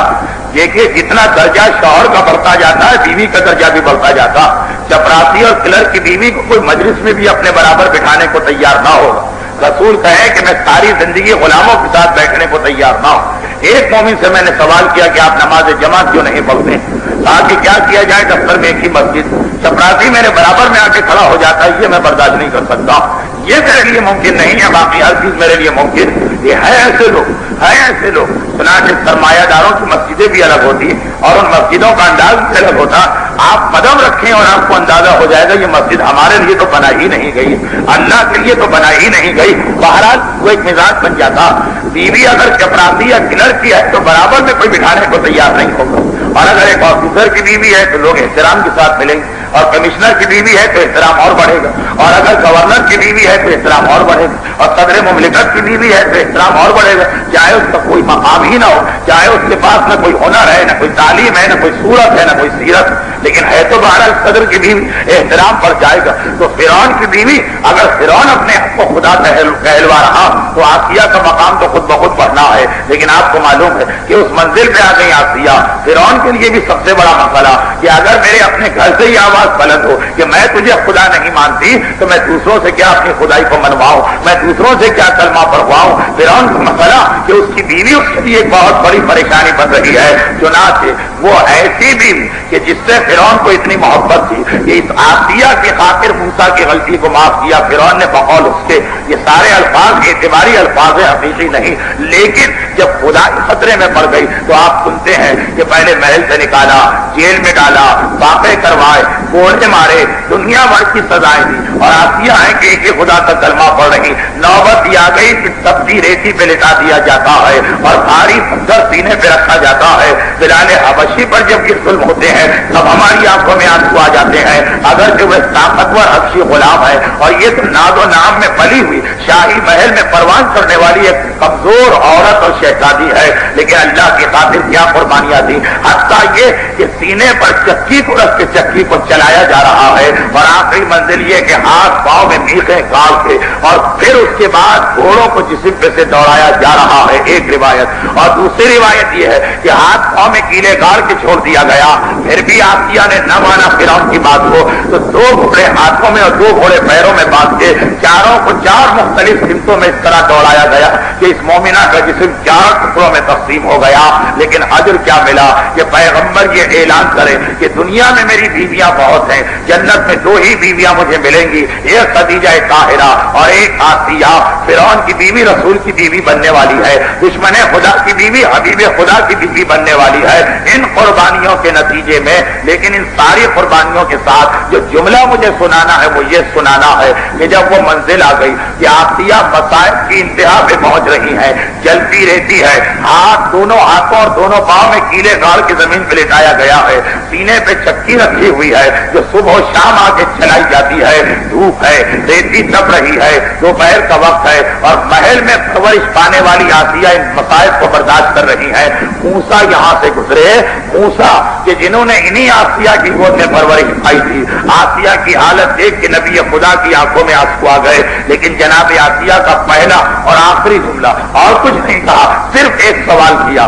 دیکھیے جتنا درجہ شوہر کا بڑھتا جاتا ہے بیوی کا درجہ بھی بڑھتا جاتا. چپراسی اور کلر کی بیوی کو کوئی مجلس میں بھی اپنے برابر بٹھانے کو تیار نہ ہوگا. رسول کہے کہ میں ساری زندگی غلاموں کے ساتھ بیٹھنے کو تیار نہ ہوں. ایک مومن سے میں نے سوال کیا کہ آپ نماز جماعت کیوں نہیں پڑھتے؟ کہا کہ کیا کیا جائے، دفتر میں ایک ہی مسجد، چپراسی میرے برابر میں آ کے کھڑا ہو جاتا ہے، یہ میں برداشت نہیں کر سکتا. یہ میرے لیے ممکن نہیں ہے، باقی ہر چیز میرے لیے ممکن. یہ ہے ایسے لوگ چنانچہ سرمایہ داروں کی مسجدیں بھی الگ ہوتی اور ان مسجدوں کا انداز بھی الگ ہوتا. آپ قدم رکھیں اور آپ کو اندازہ ہو جائے گا یہ مسجد ہمارے لیے تو بنا ہی نہیں گئی، اللہ کے لیے تو بنا ہی نہیں گئی. بہرحال وہ ایک مزاج بن جاتا. بیوی اگر چپراسی یا کلر کی ہے تو برابر میں کوئی بٹھانے کو تیار نہیں ہوگا. اور اگر ایک آفیسر کی بیوی ہے تو لوگ احترام کے ساتھ ملیں گے، اور کمشنر کی بیوی ہے تو احترام اور بڑھے گا، اور اگر گورنر کی بیوی ہے تو احترام اور بڑھے گا، اور صدر مملکت کی بیوی ہے تو احترام اور بڑھے گا. چاہے اس کا کوئی مقام ہی نہ ہو، چاہے اس کے پاس نہ کوئی ہنر ہے، نہ کوئی تعلیم ہے، نہ کوئی صورت ہے، نہ کوئی سیرت، لیکن ہے تو بہرحال صدر کی بیوی، احترام بڑھ جائے گا. تو فرعون کی بیوی اگر فرعون اپنے آپ کو خدا کہلوا رہا تو آسیہ کا مقام تو خود بخود بڑھنا ہے. لیکن آپ کو معلوم ہے کہ اس منزل پہ آ گئی آسیہ. فرعون کے لیے بھی سب سے بڑا مسئلہ کہ اگر میرے اپنے گھر سے ہی آواز بلند ہو کہ میں تجھے خدا نہیں مانتی تو میں دوسروں سے کیا اپنی خدائی کو منواؤں، میں دوسروں سے کیا کلمہ پڑھواؤں. فرعون کا مسئلہ کہ اس کی بیوی اس کے لیے ایک بہت بڑی پریشانی بن رہی ہے. چنانچہ وہ ایسی بیوی کہ جس سے فرعون کو اتنی محبت تھی کہ اس آسیہ کی خاطر موسیٰ کی غلطی کو معاف کیا. فرعون نے بقول اس کے یہ سارے الفاظ اعتباری الفاظ ہیں، حقیقی نہیں، لیکن جب خدا خطرے میں پڑ گئی تو آپ سنتے ہیں کہ پہلے محل سے نکالا، جیل میں ڈالا، واقع کروائے، کوڑے مارے، دنیا بھر کی سزائیں دی. اور آسیہ ہے کہ ایک ہی خدا کا کلمہ پڑھ رہی. نوبت یہ آ گئی کہ تبدی ریتی پہ لٹا دیا جاتا ہے اور بھاری پتھر سینے پہ رکھا جاتا ہے. بلال حبشی پر جب یہ ظلم ہوتے ہیں تب ہماری آنکھوں میں آنسو آ جاتے ہیں. اگر جو وہ طاقتور حبشی غلام ہے اور یہ تو ناز و نام میں پلی ہوئی شاہی محل میں پروان کرنے والی ایک کمزور عورت اور شہزادی ہے، لیکن اللہ کی خاطر کیا قربانیاں دی. حتیٰ یہ کہ سینے پر چکی کو رکھ کے چکی کو چلایا جا رہا ہے، اور آخری منزل یہ کہ ہاتھ پاؤں میں میخیں کاٹ کے اور پھر اس کے بعد گھوڑوں کو جسم پہ سے دوڑایا جا رہا ہے. ایک روایت. اور دوسری روایت یہ ہے کہ ہاتھ پاؤں میں کیلے گاڑ کے چھوڑ دیا گیا. پھر بھی آسیہ نے نہ مانا فرعون کی بات کو تو 2 گھوڑے ہاتھوں میں اور 2 گھوڑے پیروں میں باندھ کے چاروں کو 4 مختلف سمتوں میں اس طرح دوڑایا گیا کہ اس مومنہ کا جسم 4 ٹکڑوں میں تقسیم ہو گیا. لیکن اجر کیا ملا کہ پیغمبر یہ اعلان کرے کہ دنیا میں میری بیویاں بہت ہیں، جنت میں 2 ہی بیویاں مجھے ملیں گی، ایک خدیجہ طاہرہ اور ایک آسیہ. فرعون کی بیوی رسول کی بیوی بننے والی ہے، دشمن خدا کی بیوی حبیب خدا کی بیوی بننے والی ہے. ان قربانیوں کے نتیجے میں، لیکن ان ساری قربانیوں کے ساتھ جو جملہ مجھے سنانا ہے وہ یہ سنانا ہے کہ جب وہ منزل آ گئی کہ آسیہ مصائب کی انتہا پہ پہنچ رہی ہے، جلتی رہتی ہے، ہاتھ دونوں ہاتھوں اور دونوں پاؤں میں کیلے گاڑ کے زمین پہ لٹایا گیا ہے، سینے پہ چکی رکھی ہوئی ہے جو صبح و شام آ کے چلائی جاتی ہے. دھوپ ہے، ریتی تپ رہی ہے، دوپہر کا وقت ہے، اور محل میں پرورش پانے والی آسیہ ان مصائب کو برداشت کر رہی ہے. موسیٰ یہاں سے گزرے، موسیٰ کہ جنہوں نے انہی آسیہ کی گود میں پرورش پائی تھی. آسیہ کی حالت دیکھ کے نبی خدا کی آنکھوں میں آنسو آ گئے. لیکن جناب آسیہ کا پہلا اور آخری جملہ اور کچھ نہیں کہا، صرف ایک سوال کیا.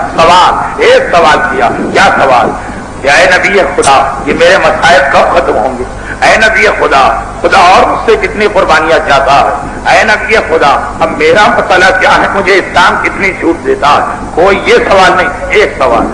ایک سوال کیا. کیا سوال؟ کہ اے نبی خدا یہ میرے مصائب کب ختم ہوں گے؟ اے نبی خدا، خدا اور مجھ سے کتنی قربانیاں چاہتا ہے؟ اے نبی خدا اب میرا مسئلہ کیا ہے؟ مجھے اسلام کتنی چھوٹ دیتا ہے؟ کوئی یہ سوال نہیں، ایک سوال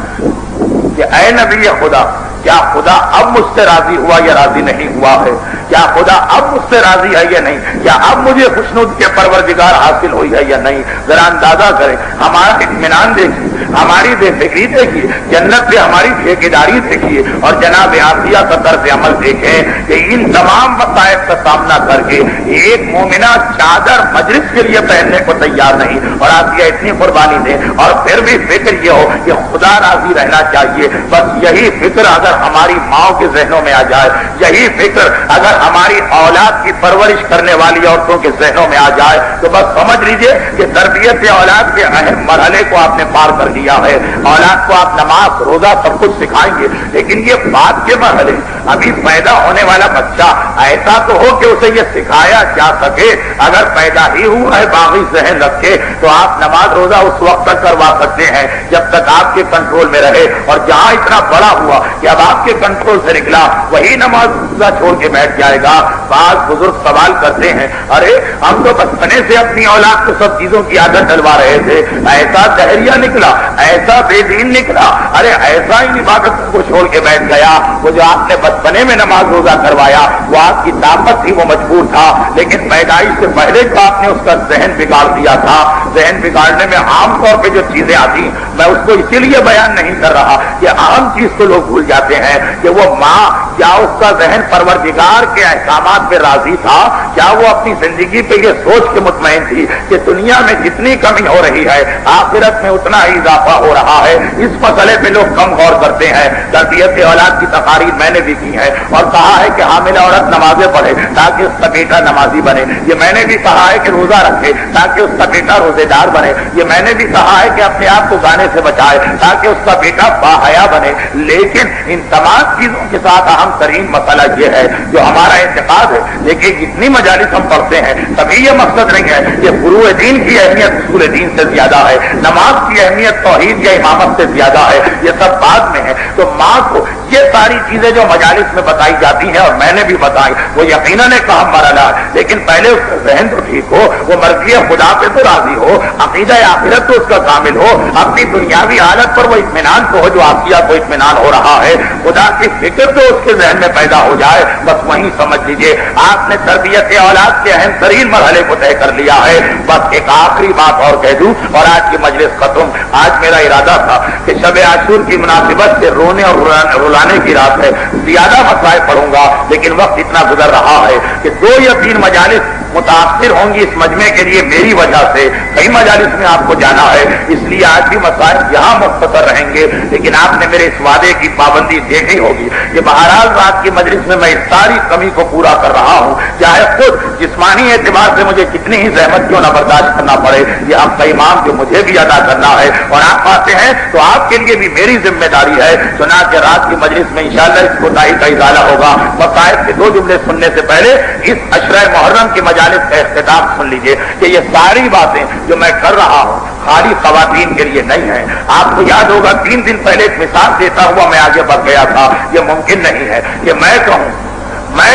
کہ اے نبی خدا کیا خدا اب مجھ سے راضی ہوا یا راضی نہیں ہوا ہے؟ کیا خدا اب مجھ سے راضی ہے یا نہیں؟ کیا اب مجھے خوشنود کے پروردگار حاصل ہوئی ہے یا نہیں؟ ذرا اندازہ کریں، ہمارا اطمینان دیکھیے، ہماری بے فکری دیکھیے، جنت پہ ہماری ٹھیکیداری دیکھیے، اور جناب آسیہ کا طرز عمل دیکھیں کہ ان تمام مصائب کا سامنا کر کے ایک مومنہ چادر مجلس کے لیے پہننے کو تیار نہیں، اور آسیہ اتنی قربانی دے اور پھر بھی فکر یہ ہو کہ خدا راضی رہنا چاہیے۔ بس یہی فکر اگر ہماری ماں کے ذہنوں میں آ جائے، یہی فکر اگر ہماری اولاد کی پرورش کرنے والی عورتوں کے ذہنوں میں آ جائے، تو بس سمجھ لیجئے کہ تربیت اولاد کے اہم مرحلے کو آپ نے پار کر لیا ہے۔ اولاد کو آپ نماز روزہ سب کچھ سکھائیں گے، لیکن یہ بعد کے مرحلے، ابھی پیدا ہونے والا بچہ ایسا تو ہو کہ اسے یہ سکھایا جا سکے۔ اگر پیدا ہی ہوا ہے باغی ذہن رکھ کے، تو آپ نماز روزہ اس وقت تک کروا سکتے ہیں جب تک آپ کے کنٹرول میں رہے، اور جہاں اتنا بڑا ہوا کہ اب آپ کے کنٹرول سے نکلا وہی نماز روزہ چھوڑ کے بیٹھ جائے گا۔ بعض بزرگ سوال کرتے ہیں، ارے ہم تو بچپنے سے اپنی اولاد کو سب چیزوں کی عادت ڈلوا رہے تھے، ایسا دہریہ نکلا، ایسا بے دین نکلا، ارے ایسا ہی عبادت کو چھوڑ کے بیٹھ گیا۔ وہ جو آپ نے بچپنے میں نماز روزہ کروایا وہ آپ کی طاقت تھی، وہ مجبور تھا، لیکن پیدائش سے پہلے جو آپ نے اس کا ذہن بگاڑ دیا تھا۔ ذہن بگاڑنے میں عام طور پہ جو چیزیں آتی، میں اس کو اسی لیے بیان نہیں کر رہا کہ اہم چیز کو لوگ بھول جاتے ہیں کہ وہ ماں کیا اس کا ذہن پروردگار کے احکامات پہ راضی تھا؟ کیا وہ اپنی زندگی پہ یہ سوچ کے مطمئن تھی کہ دنیا میں جتنی کمی ہو رہی ہے آخرت میں اتنا ہی اضافہ ہو رہا ہے؟ اس مسئلے پہ لوگ کم غور کرتے ہیں۔ تربیت اولاد کی تقاریر میں نے بھی کی ہے اور کہا ہے کہ حاملہ عورت نمازیں پڑھے تاکہ اس کا بیٹا نمازی بنے، یہ میں نے بھی کہا ہے کہ روزہ رکھے تاکہ اس کا بیٹا روزے دار بنے، یہ میں نے بھی کہا ہے کہ اپنے آپ کو گانے سے بچائے تاکہ اس کا بیٹا باحیا بنے۔ لیکن ان تمام چیزوں کے ساتھ اہم ترین مسئلہ یہ ہے جو ہمارا اعتقاد ہے، دیکھیے جتنی مجالس ہم پڑھتے ہیں کبھی یہ مقصد نہیں ہے کہ فروع دین کی اہمیت اصول دین سے زیادہ ہے، نماز کی اہمیت توحید یا امامت سے زیادہ ہے، یہ سب بعد میں ہے۔ تو ماں کو یہ ساری چیزیں جو مجالس میں بتائی جاتی ہیں اور میں نے بھی بتائی وہ یقیناً ایک اہم مرحلہ ہے، لیکن پہلے اس کا ذہن تو ٹھیک ہو، وہ مرضی خدا پہ تو راضی ہو، عقیدہ آخرت تو اس کا کامل ہو، اپنی دنیاوی حالت پر وہ اطمینان تو ہو جو آسیہ کو اطمینان ہو رہا ہے، خدا کی فکر تو اس کے ذہن میں پیدا ہو جائے۔ بس وہیں سمجھ لیجیے آپ نے تربیت اولاد کے اہم ترین مرحلے کو طے کر لیا ہے۔ بس ایک آخری بات اور کہہ دوں اور آج کی مجلس ختم۔ آج میرا ارادہ تھا کہ شب عاشور کی مناسبت سے رونے اور رلانے کی رات ہے، زیادہ مسائل پڑھوں گا، لیکن وقت اتنا گزر رہا ہے کہ 2 یا 3 مجالس متاثر ہوں گی اس مجمع کے لیے میری وجہ سے، کئی مجالس میں آپ کو جانا ہے، اس لیے آج بھی مسائل یہاں مختصر رہیں گے، لیکن آپ نے میرے اس وعدے کی پابندی دیکھی ہوگی کہ بہرحال رات کی مجلس میں اس ساری کمی کو پورا کر رہا ہوں، چاہے خود جسمانی اعتبار سے مجھے کتنی ہی زحمت کیوں نہ برداشت کرنا پڑے، یہ آپ کا امام جو مجھے بھی ادا کرنا ہے، اور آپ آتے ہیں تو آپ کے لیے بھی میری ذمہ داری ہے۔ چنانچہ رات کی مجلس میں انشاءاللہ اس کوتاہی کا ازالہ ہوگا۔ مسائل کے 2 جملے سننے سے پہلے اس عشرہ محرم کی مجالس کا اختتام سن لیجئے کہ یہ ساری باتیں جو میں کر رہا ہوں خالی خواتین کے لیے نہیں ہے۔ آپ کو یاد ہوگا 3 دن پہلے ایک مثال دیتا ہوا میں آگے بڑھ گیا تھا، یہ ممکن نہیں ہے کہ میں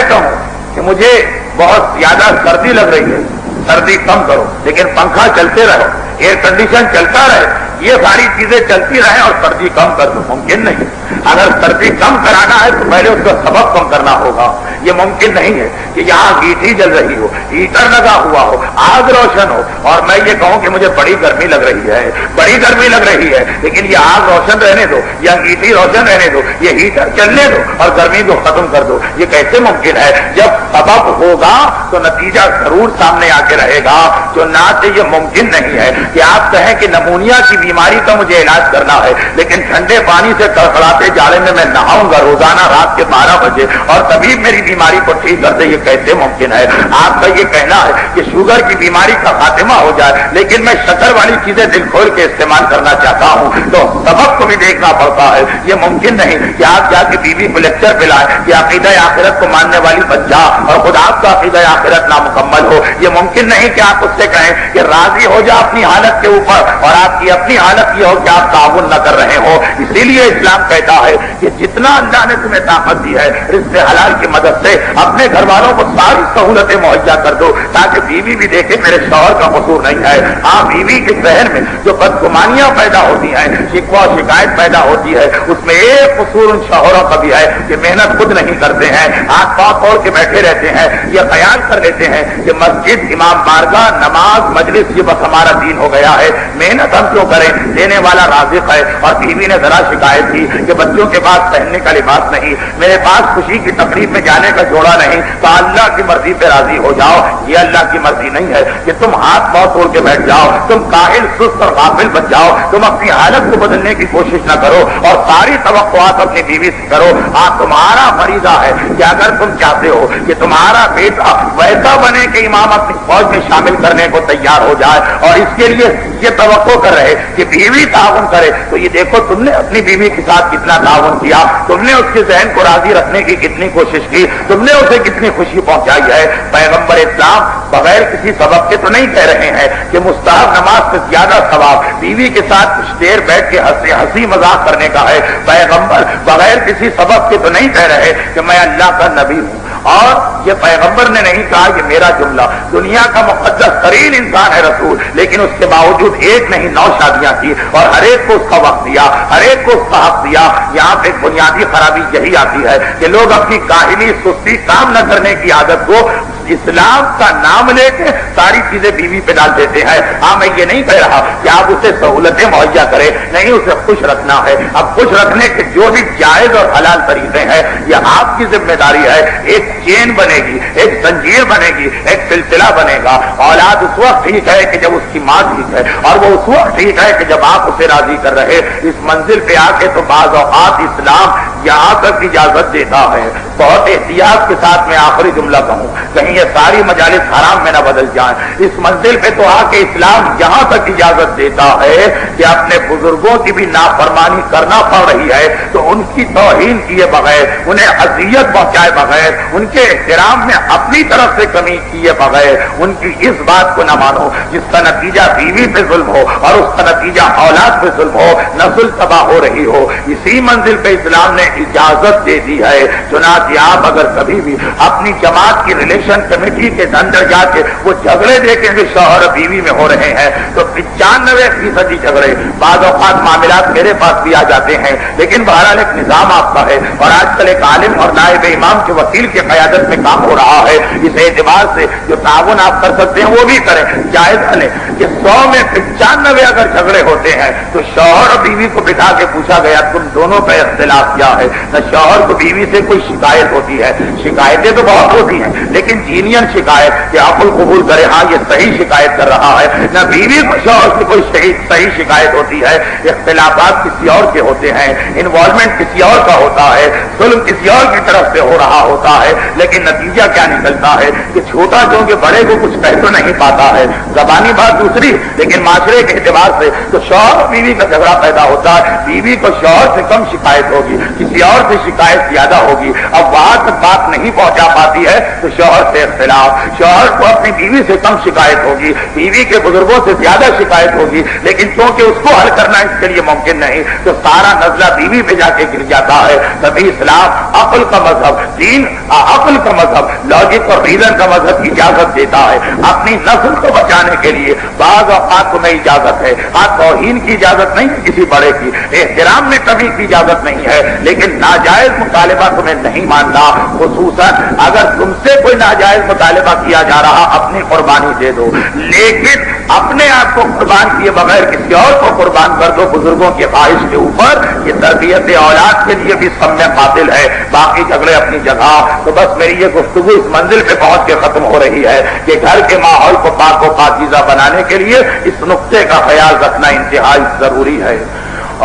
کہوں کہ مجھے بہت زیادہ سردی لگ رہی ہے، سردی کم کرو، لیکن پنکھا چلتے رہو، ایئر کنڈیشن چلتا رہے، یہ ساری چیزیں چلتی رہیں اور سردی کم کر دو، ممکن نہیں۔ اگر سردی کم کرانا ہے تو پہلے اس کا سبب کم کرنا ہوگا۔ یہ ممکن نہیں ہے کہ یہاں گیٹھی جل رہی ہو، ہیٹر لگا ہوا ہو، آگ روشن ہو اور میں یہ کہوں کہ مجھے بڑی گرمی لگ رہی ہے، لیکن یہ آگ روشن رہنے دو یا گیٹھی روشن رہنے دو، یہ ہیٹر چلنے دو اور گرمی کو ختم کر دو۔ یہ کیسے ممکن ہے؟ جب سبب ہوگا تو نتیجہ ضرور سامنے آ کے رہے گا۔ چنانچہ یہ ممکن نہیں ہے کہ آپ کہیں کہ نمونیا کی بیماری کا مجھے علاج کرنا ہے، لیکن ٹھنڈے پانی سے کڑکڑاتے جاڑے میں نہاؤں گا روزانہ رات کے 12 بجے اور تبھی میری بیماری کو ٹھیک کر دے، یہ کیسے ممکن ہے؟ آپ کا یہ کہنا ہے کہ شوگر کی بیماری کا خاتمہ ہو جائے، لیکن میں شکر والی چیزیں دل کھول کے استعمال کرنا چاہتا ہوں، تو سبب کو بھی دیکھنا پڑتا ہے۔ یہ ممکن نہیں کہ آپ جا کے بیوی کو لیکچر پلائیں کہ عقیدہ آخرت کو ماننے والی بن جا اور خدا آپ کا عقیدہ آخرت نامکمل ہو۔ یہ ممکن نہیں کہ آپ اس سے کہیں کہ راضی ہو جا اپنی حالت کے اوپر اور آپ کی اپنی حالت یہ ہو کہ آپ تعاون نہ کر رہے ہو. اسی لیے اسلام کہتا ہے کہ جتنا اللہ نے تمہیں طاقت دی ہے رزق حلال کی مدد سے اپنے گھر والوں کو ساری سہولتیں مہیا کر دو, تاکہ بیوی بھی دیکھے میرے شوہر کا قصور نہیں ہے. ہاں, بیوی کے ذہن میں جو بدگمانیاں پیدا ہوتی ہیں, شکوہ شکایت پیدا ہوتی ہے, اس میں ایک قصور ان شوہروں کا بھی ہے کہ محنت خود نہیں کرتے ہیں, ہاتھ پاؤں توڑ کے بیٹھے رہتے ہیں. یہ خیال کر لیتے ہیں کہ مسجد, امام بارگاہ, نماز, مجلس یہ بس ہمارا دین ہو گیا ہے, محنت ہم کیوں کریں, دینے والا رازق ہے. اور بیوی نے ذرا شکایت کی کہ بچوں کے پاس پہننے کا لباس نہیں, میرے پاس خوشی کی تقریب میں جانے کا جوڑا نہیں, تو اللہ کی مرضی پہ راضی ہو جاؤ. یہ اللہ کی مرضی نہیں ہے کہ تم ہاتھ پاؤں توڑ کے بیٹھ جاؤ, تم کاہل, سست اور غافل بن جاؤ, تم اپنی حالت کو بدلنے کی کوشش نہ کرو اور ساری توقعات اپنی بیوی سے کرو. ہاں, تمہارا فریضہ ہے کہ اگر تم چاہتے ہو کہ تمہارا بیٹا ویسا بنے کہ امام اپنی فوج میں شامل کرنے کو تیار ہو جائے, اور اس کے لیے یہ توقع کر رہے کہ بیوی تعاون کرے, تو یہ دیکھو تم نے اپنی بیوی کے ساتھ کتنا تعاون کیا, تم نے اس کے ذہن کو راضی رکھنے کی کتنی کوشش کی, تم نے اسے کتنی خوشی پہنچائی ہے. پیغمبر اسلام بغیر کسی سبب کے تو نہیں کہہ رہے ہیں کہ مستحب نماز سے زیادہ ثواب بیوی کے ساتھ کچھ دیر بیٹھ کے ہنسی مذاق کرنے کا ہے. پیغمبر بغیر کسی سبب کے تو نہیں کہہ رہے کہ میں اللہ کا نبی ہوں. اور یہ پیغمبر نے نہیں کہا کہ میرا جملہ, دنیا کا مقدس ترین انسان ہے رسول, لیکن اس کے باوجود ایک نہیں 9 شادیاں کی اور ہر ایک کو اس کا وقت دیا, ہر ایک کو اس کا حق دیا. یہاں پہ ایک بنیادی خرابی یہی آتی ہے کہ لوگ اپنی کاہلی, سستی, کام نہ کرنے کی عادت کو اسلام کا نام لے کے ساری چیزیں بیوی پہ ڈال دیتے ہیں. ہاں, میں یہ نہیں کہہ رہا کہ آپ اسے سہولتیں مہیا کریں, نہیں, اسے خوش رکھنا ہے. اب خوش رکھنے کے جو بھی جائز اور حلال طریقے ہیں یہ آپ کی ذمہ داری ہے. ایک چین بنے گی, ایک زنجیر بنے گی, ایک سلسلہ بنے گا. اولاد اس وقت ٹھیک ہے کہ جب اس کی ماں ٹھیک ہے, اور وہ اس وقت ٹھیک ہے کہ جب آپ اسے راضی کر رہے. اس منزل پہ آ کے تو بعض اوقات اسلام یہاں تک اجازت دیتا ہے, بہت احتیاط کے ساتھ میں آخری جملہ کہوں, کہیں یہ ساری مجالس حرام میں نہ بدل جائیں. اس منزل پہ تو آ کے اسلام یہاں تک اجازت دیتا ہے کہ اپنے بزرگوں کی بھی نافرمانی کرنا پڑ رہی ہے تو ان کی توہین کیے بغیر, انہیں اذیت پہنچائے بغیر, ان کے احترام میں اپنی طرف سے کمی کیے بغیر ان کی اس بات کو نہ مانو جس کا نتیجہ بیوی پہ ظلم ہو اور اس کا نتیجہ اولاد پہ ظلم ہو, نسل تباہ ہو رہی ہو. اسی منزل پہ اسلام نے اجازت دے دی ہے. چنانچہ آپ اگر کبھی بھی اپنی جماعت کی ریلیشن کمیٹی کے اندر جا کے وہ جھگڑے دیکھیں گے شوہر بیوی میں ہو رہے ہیں تو 95% جھگڑے, بعض اوقات معاملات میرے پاس بھی آ جاتے ہیں, لیکن بہرحال ایک نظام آپ کا ہے اور آج کل ایک عالم اور نائب امام کے وکیل کے قیادت میں کام ہو رہا ہے. اس اعتبار سے جو تعاون آپ کر سکتے ہیں وہ بھی کریں. جائزہ لیں کہ 100 میں 95 اگر جھگڑے ہوتے ہیں تو شوہر اور بیوی کو بٹھا کے پوچھا گیا تم دونوں کا اختلاف کیا ہے. نہ شوہر کو بیوی سے کوئی شکایت ہوتی ہے, شکایتیں تو بہت ہوتی ہیں لیکن جینین شکایت کہ عقل قبول کرے ہاں یہ صحیح شکایت کر رہا ہے, نہ بیوی کو شوہر سے کوئی صحیح شکایت ہوتی ہے. اختلافات کسی اور کے ہوتے ہیں, انوالومنٹ کسی اور کا ہوتا ہے, ظلم کسی اور کی طرف سے ہو رہا ہوتا ہے, لیکن نتیجہ کیا نکلتا ہے کہ چھوٹا کیونکہ بڑے کو کچھ کہہ تو نہیں پاتا ہے. زبانی بات دوسری, لیکن معاشرے کے اعتبار سے تو شوہر اور بیوی کا جھگڑا پیدا ہوتا ہے. بیوی کو شوہر سے کم شکایت ہوگی, کسی اور سے شکایت زیادہ ہوگی. اب وہاں تک بات نہیں پہنچا پاتی ہے تو شوہر سے اختلاف, شوہر کو اپنی بیوی سے کم شکایت ہوگی, بیوی کے بزرگوں سے زیادہ شکایت ہوگی, لیکن کیونکہ اس کو حل کرنا اس کے لیے ممکن نہیں تو سارا نزلہ بیوی پہ جا کے گر جاتا ہے. تبھی اسلام عقل کا مذہب, دین عقل کا مذہب, لاجک اور ریزن کا مذہب اجازت دیتا ہے اپنی نسل کو بچانے کے لیے. بعض اوقات تمہیں اجازت ہے, توہین کی اجازت نہیں ہے کسی بڑے کی, احترام میں کمی کی اجازت نہیں ہے, لیکن ناجائز مطالبہ تمہیں نہیں ماننا. خصوصاً اگر تم سے کوئی ناجائز مطالبہ کیا جا رہا اپنی قربانی دے دو, لیکن اپنے آپ کو قربان کیے بغیر کسی اور کو قربان کر دو بزرگوں کی خواہش کے اوپر. یہ تربیت اولاد کے لیے بھی سمجھ قاتل ہے. باقی جھگڑے اپنی جگہ. تو بس میری یہ گفتگو اس منزل پہ پہنچ کے ختم ہو رہی ہے کہ گھر کے ماحول کو پاک و پاکیزہ بنانے کے لیے اس نقطے کا خیال رکھنا انتہائی ضروری ہے.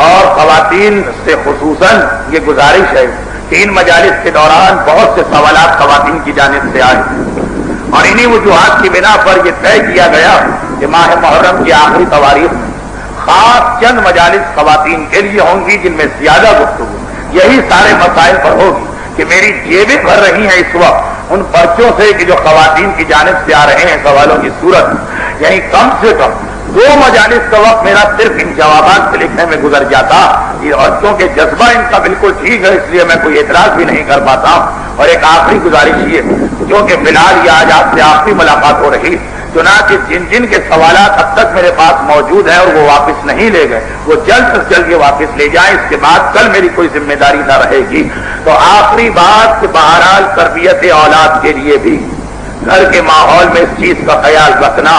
اور خواتین سے خصوصاً یہ گزارش ہے, 3 مجالس کے دوران بہت سے سوالات خواتین کی جانب سے آئے اور انہی وجوہات کی بنا پر یہ طے کیا گیا کہ ماہ محرم کی آخری تواریخ خاص چند مجالس خواتین کے لیے ہوں گی جن میں زیادہ گفتگو یہی سارے مسائل پر ہوگی کہ میری جیبیں بھر رہی ہیں اس وقت ان پرچوں سے کہ جو خواتین کی جانب سے آ رہے ہیں سوالوں کی صورت. یعنی کم سے کم 2 مجالس کا وقت میرا صرف ان جوابات سے لکھنے میں گزر جاتا، اور کیونکہ جذبہ ان کا بالکل ٹھیک ہے اس لیے میں کوئی اعتراض بھی نہیں کر پاتا ہوں۔ اور ایک آخری گزارش یہ، کیونکہ فی الحال یہ آج آپ سے آخری ملاقات ہو رہی، چنانچہ جن کے سوالات اب تک میرے پاس موجود ہیں اور وہ واپس نہیں لے گئے، وہ جلد سے جلد یہ واپس لے جائیں، اس کے بعد کل میری کوئی ذمہ داری نہ رہے گی۔ تو آخری بات کہ بہرحال تربیت اولاد کے لیے بھی گھر کے ماحول میں اس چیز کا خیال رکھنا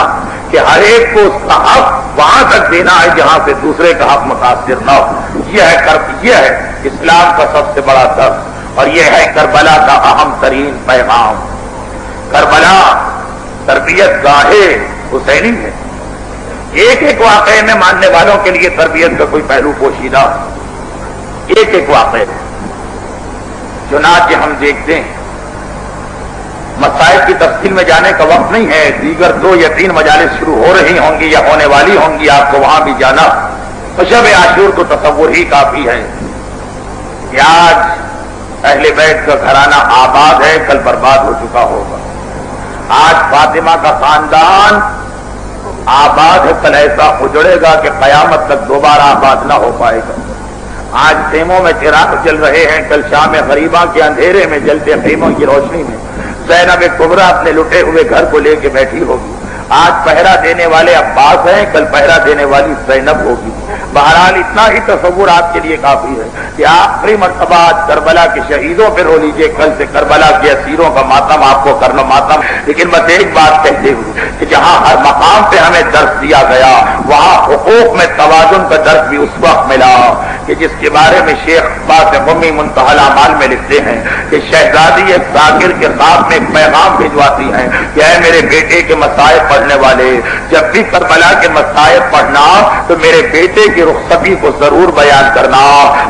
کہ ہر ایک کو اس کا حق وہاں تک دینا ہے جہاں سے دوسرے کا حق متاثر نہ ہو۔ یہ ہے اسلام کا سب سے بڑا درس، اور یہ ہے کربلا کا اہم ترین پیغام۔ کربلا تربیت گاہ حسینی ہے۔ ایک واقعے میں ماننے والوں کے لیے تربیت کا کوئی پہلو پوشیدہ، ایک واقعے چنانچہ ہم دیکھتے ہیں، مسائل کی تفصیل میں جانے کا وقت نہیں ہے، دیگر 2 یا 3 مجالس شروع ہو رہی ہوں گی یا ہونے والی ہوں گی، آپ کو وہاں بھی جانا۔ تو شب عاشور کو تصور ہی کافی ہے کہ آج اہل بیت کا گھرانہ آباد ہے، کل برباد ہو چکا ہوگا۔ آج فاطمہ کا خاندان آباد ہے، کل ایسا اجڑے گا کہ قیامت تک دوبارہ آباد نہ ہو پائے گا۔ آج خیموں میں چراغ جل رہے ہیں، کل شام غریبہ کے اندھیرے میں جلتے خیموں کی روشنی میں زینب کبریٰ اپنے لٹے ہوئے گھر کو لے کے بیٹھی ہوگی۔ آج پہرا دینے والے عباس ہیں، کل پہرا دینے والی زینب ہوگی۔ بہرحال اتنا ہی تصور آپ کے لیے کافی ہے کہ آخری مرتبہ آج کربلا کے شہیدوں پہ رو لیجیے، کل سے کربلا کے اسیروں کا ماتم آپ کو کرنا ماتم۔ لیکن بس ایک بات کہتے ہوئے کہ جہاں ہر مقام پہ ہمیں درس دیا گیا، وہاں حقوق میں توازن کا درس بھی اس وقت ملا کہ جس کے بارے میں شیخ عباس قمی منتہی الاعمال میں لکھتے ہیں کہ شہزادی ایک ذاکر کے ساتھ میں ایک پیغام بھجواتی ہیں کہ اے میرے بیٹے کے مسائل پڑھنے والے، جب بھی کربلا کے مسائل پڑھنا تو میرے بیٹے کی رخصتی کو ضرور بیان کرنا۔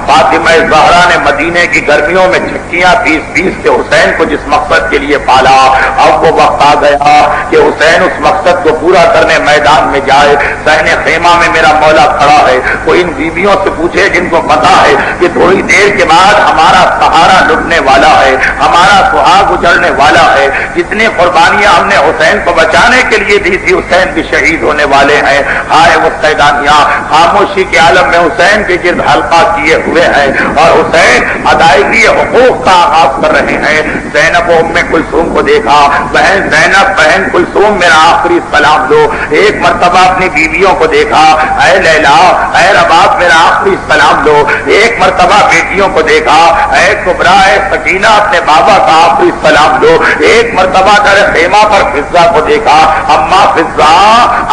فاطمہ زہرا نے مدینے کی گرمیوں میں چھٹیاں پیس کے حسین کو جس مقصد کے لیے پالا، اب وہ وقت آ گیا کہ حسین اس مقصد کو پورا کرنے میدان میں جائے۔ صحن خیمہ میں میرا مولا کھڑا ہے، وہ ان بیویوں سے پوچھے جن کو پتا ہے کہ تھوڑی دیر کے بعد ہمارا سہارا لٹنے والا ہے، ہمارا سہاگ اجڑنے والا ہے، جتنی قربانیاں ہم نے حسین کو بچانے کے لیے دی تھی حسین بھی شہید ہونے والے ہیں۔ ہائے وہ سیدانیاں خاموشی کے عالم میں حسین کے گرد حلقہ کیے ہوئے ہیں اور حسین ادائیگی حقوق کا آغاز کر رہے ہیں۔ زینب و ام کلثوم کو دیکھا، بہن زینب، بہن کلثوم میرا آخری سلام دو۔ ایک مرتبہ اپنی بیویوں کو دیکھا، اے لیلا، اے رباب میرا آخری سلام دو۔ ایک مرتبہ بیٹیوں کو دیکھا، اے کبریٰ، اے سکینہ اپنے بابا کا آخری سلام دو۔ ایک مرتبہ در خیمہ پر فضہ کو دیکھا، اماں فضہ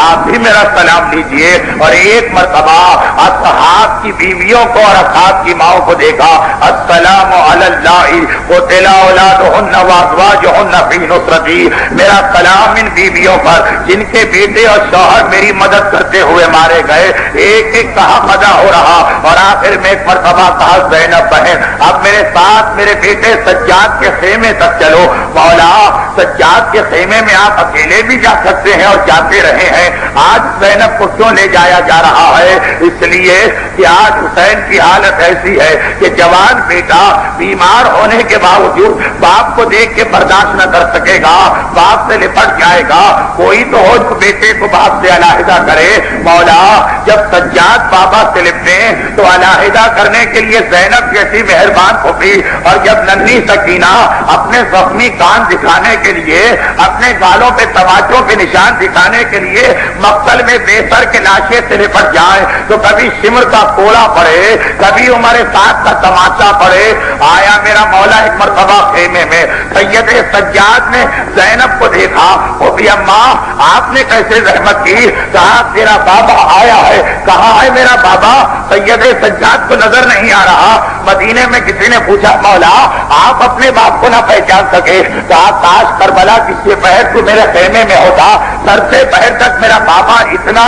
آپ بھی میرا سلام لیجئے۔ اور ایک مرتبہ اصحاب کی بیویوں کو اور اصحاب کی ماؤں کو دیکھا، السلام علی اللہ قتل اولادہن وازواجہن فی نصرتی، میرا سلام ان بیویوں پر جن کے بیٹے اور شوہر میری مدد کرتے ہوئے مارے گئے۔ ایک ایک کہا ادا ہو رہا اور آخر میں ایک مرتبہ کہا زینب بہن اب میرے ساتھ میرے بیٹے سجاد کے خیمے تک چلو۔ مولا سجاد کے خیمے میں آپ اکیلے بھی جا سکتے ہیں اور جاتے رہے ہیں، آج زینب کو کیوں لے جایا جا رہا ہے؟ اس لیے کہ آج حسین کی حالت ایسی ہے کہ جوان بیٹا بیمار ہونے کے باوجود باپ کو دیکھ کے برداشت نہ کر سکے گا، باپ سے لپٹ جائے گا۔ کوئی تو ہو جو بیٹے کو باپ سے علیحدہ کرے۔ مولا جب سجاد بابا سے لپٹے تو علیحدہ کرنے کے لیے زینب جیسی مہربان پھوپھی، اور جب ننھی سکینہ اپنے زخمی کان دکھانے کے لیے، اپنے گالوں پہ تماچوں کے نشان دکھانے کے لیے مقتل میں بے سر کے لاشیں سے لپٹ جائے تو کبھی شمر کا کوڑا پڑے، کبھی عمر سعد کا تماچا پڑے۔ آیا میرا مولا ایک مرتبہ خیمے میں سید سجاد نے زینب کو دیکھا، وہ بھی اماں آپ نے کیسے رحمت کی؟ کہا تیرا بابا آیا ہے۔ کہاں ہے میرا بابا؟ سید سجاد کو نظر نہیں آ رہا۔ مدینے میں کسی نے پوچھا مولا آپ اپنے باپ کو نہ پہچان سکے؟ کہا کاش کربلا کسی پہر کو میرے خیمے میں ہوتا، سر سے پہر تک میرا بابا اتنا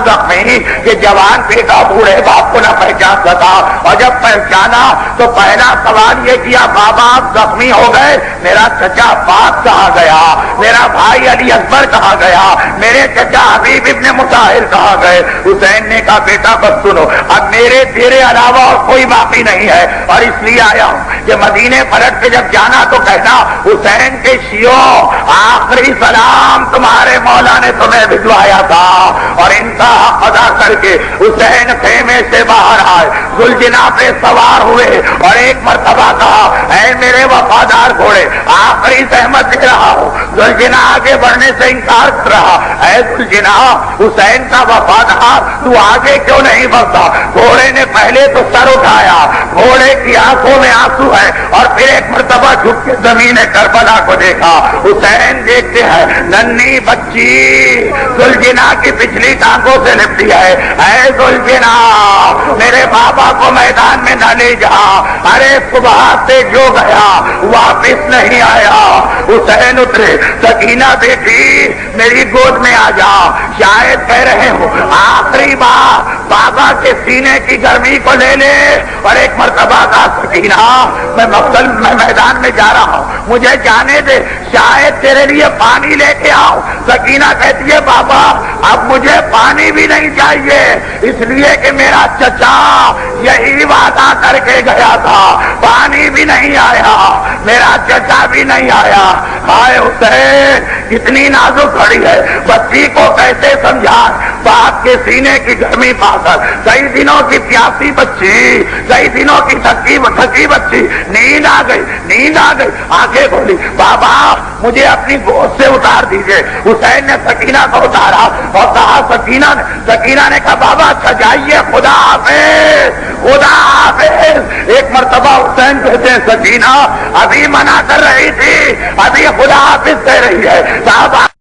زخمی کہ جوان بیٹا بوڑھے باپ کو نہ پہچان سکا، اور جب پہچانا تو پہلا سوال یہ کیا بابا آپ زخمی ہو گئے، میرا چچا عباس کہاں گیا، میرا بھائی علی اکبر کہاں گیا، میرے چچا حبیب ابن مطہر کہاں گئے؟ حسین نے کہا بیٹا بس سنو، اب میرے تیرے علاوہ اور کوئی باقی نہیں ہے، اور اس لیے آیا ہوں کہ مدینے پلٹ کے جب جانا تو کہنا حسین کے شیعوں آخری سلام تمہارے مولا نے تمہیں بھجوایا تھا، اور ان کا حق ادا کر کے حسین خیمے سے باہر آئے، ذوالجناح پہ سوار ہوئے اور ایک مرتبہ کہا اے میرے وفادار گھوڑے آخری زحمت دے رہا ہوں۔ ذوالجناح آگے بڑھنے سے انکار کر رہا، اے ذوالجناح حسین کا وفادار تو آگے کیوں نہیں بڑھتا؟ گھوڑے نے پہلے تو سر اٹھایا، گھوڑے کی آنکھوں میں آنسو ہے، اور پھر ایک مرتبہ جھک کے زمین کربلا کو دیکھا۔ حسین دیکھتے ہیں ننھی بچی ذوالجناح کی پچھلی ٹانگوں سے لپٹی ہے، اے ذوالجناح میرے بابا کو میدان میں نہ لے جا، ارے صبح سے جو گیا واپس نہیں آیا۔ حسین اترے، سکینہ بیٹی میری گود میں آ جا، شاید کہہ رہے ہو آخری بار بابا کے سینے کی گرمی کو لے لے، اور ایک مرتبہ کا سکینہ میں میدان میں جا رہا ہوں، مجھے جانے دے، شاید تیرے لیے پانی لے کے آؤں۔ سکینہ کہتی ہے بابا اب مجھے پانی بھی نہیں چاہیے، اس لیے کہ میرا چچا یہی وعدہ کر کے گیا تھا، پانی بھی نہیں آیا، میرا چچا بھی نہیں آیا۔ ہائے حسین کتنی نازک کھڑی ہے، بچی کو کیسے سمجھا؟ باپ کے سینے کی گرمی پا کر کئی دنوں کی پیاسی بچی، کئی دنوں کی تھکی بچی، نیند آ گئی، آنکھیں کھولی، بابا مجھے اپنی گود سے اتار دیجئے۔ حسین نے سکینہ کو اتارا اور کہا سکینہ نے کہا بابا سجائیے، خدا حافظ۔ ایک مرتبہ حسین کہتے ہیں سکینہ ابھی منع کر رہی تھی، ابھی خدا حافظ کہہ رہی ہے، صاحب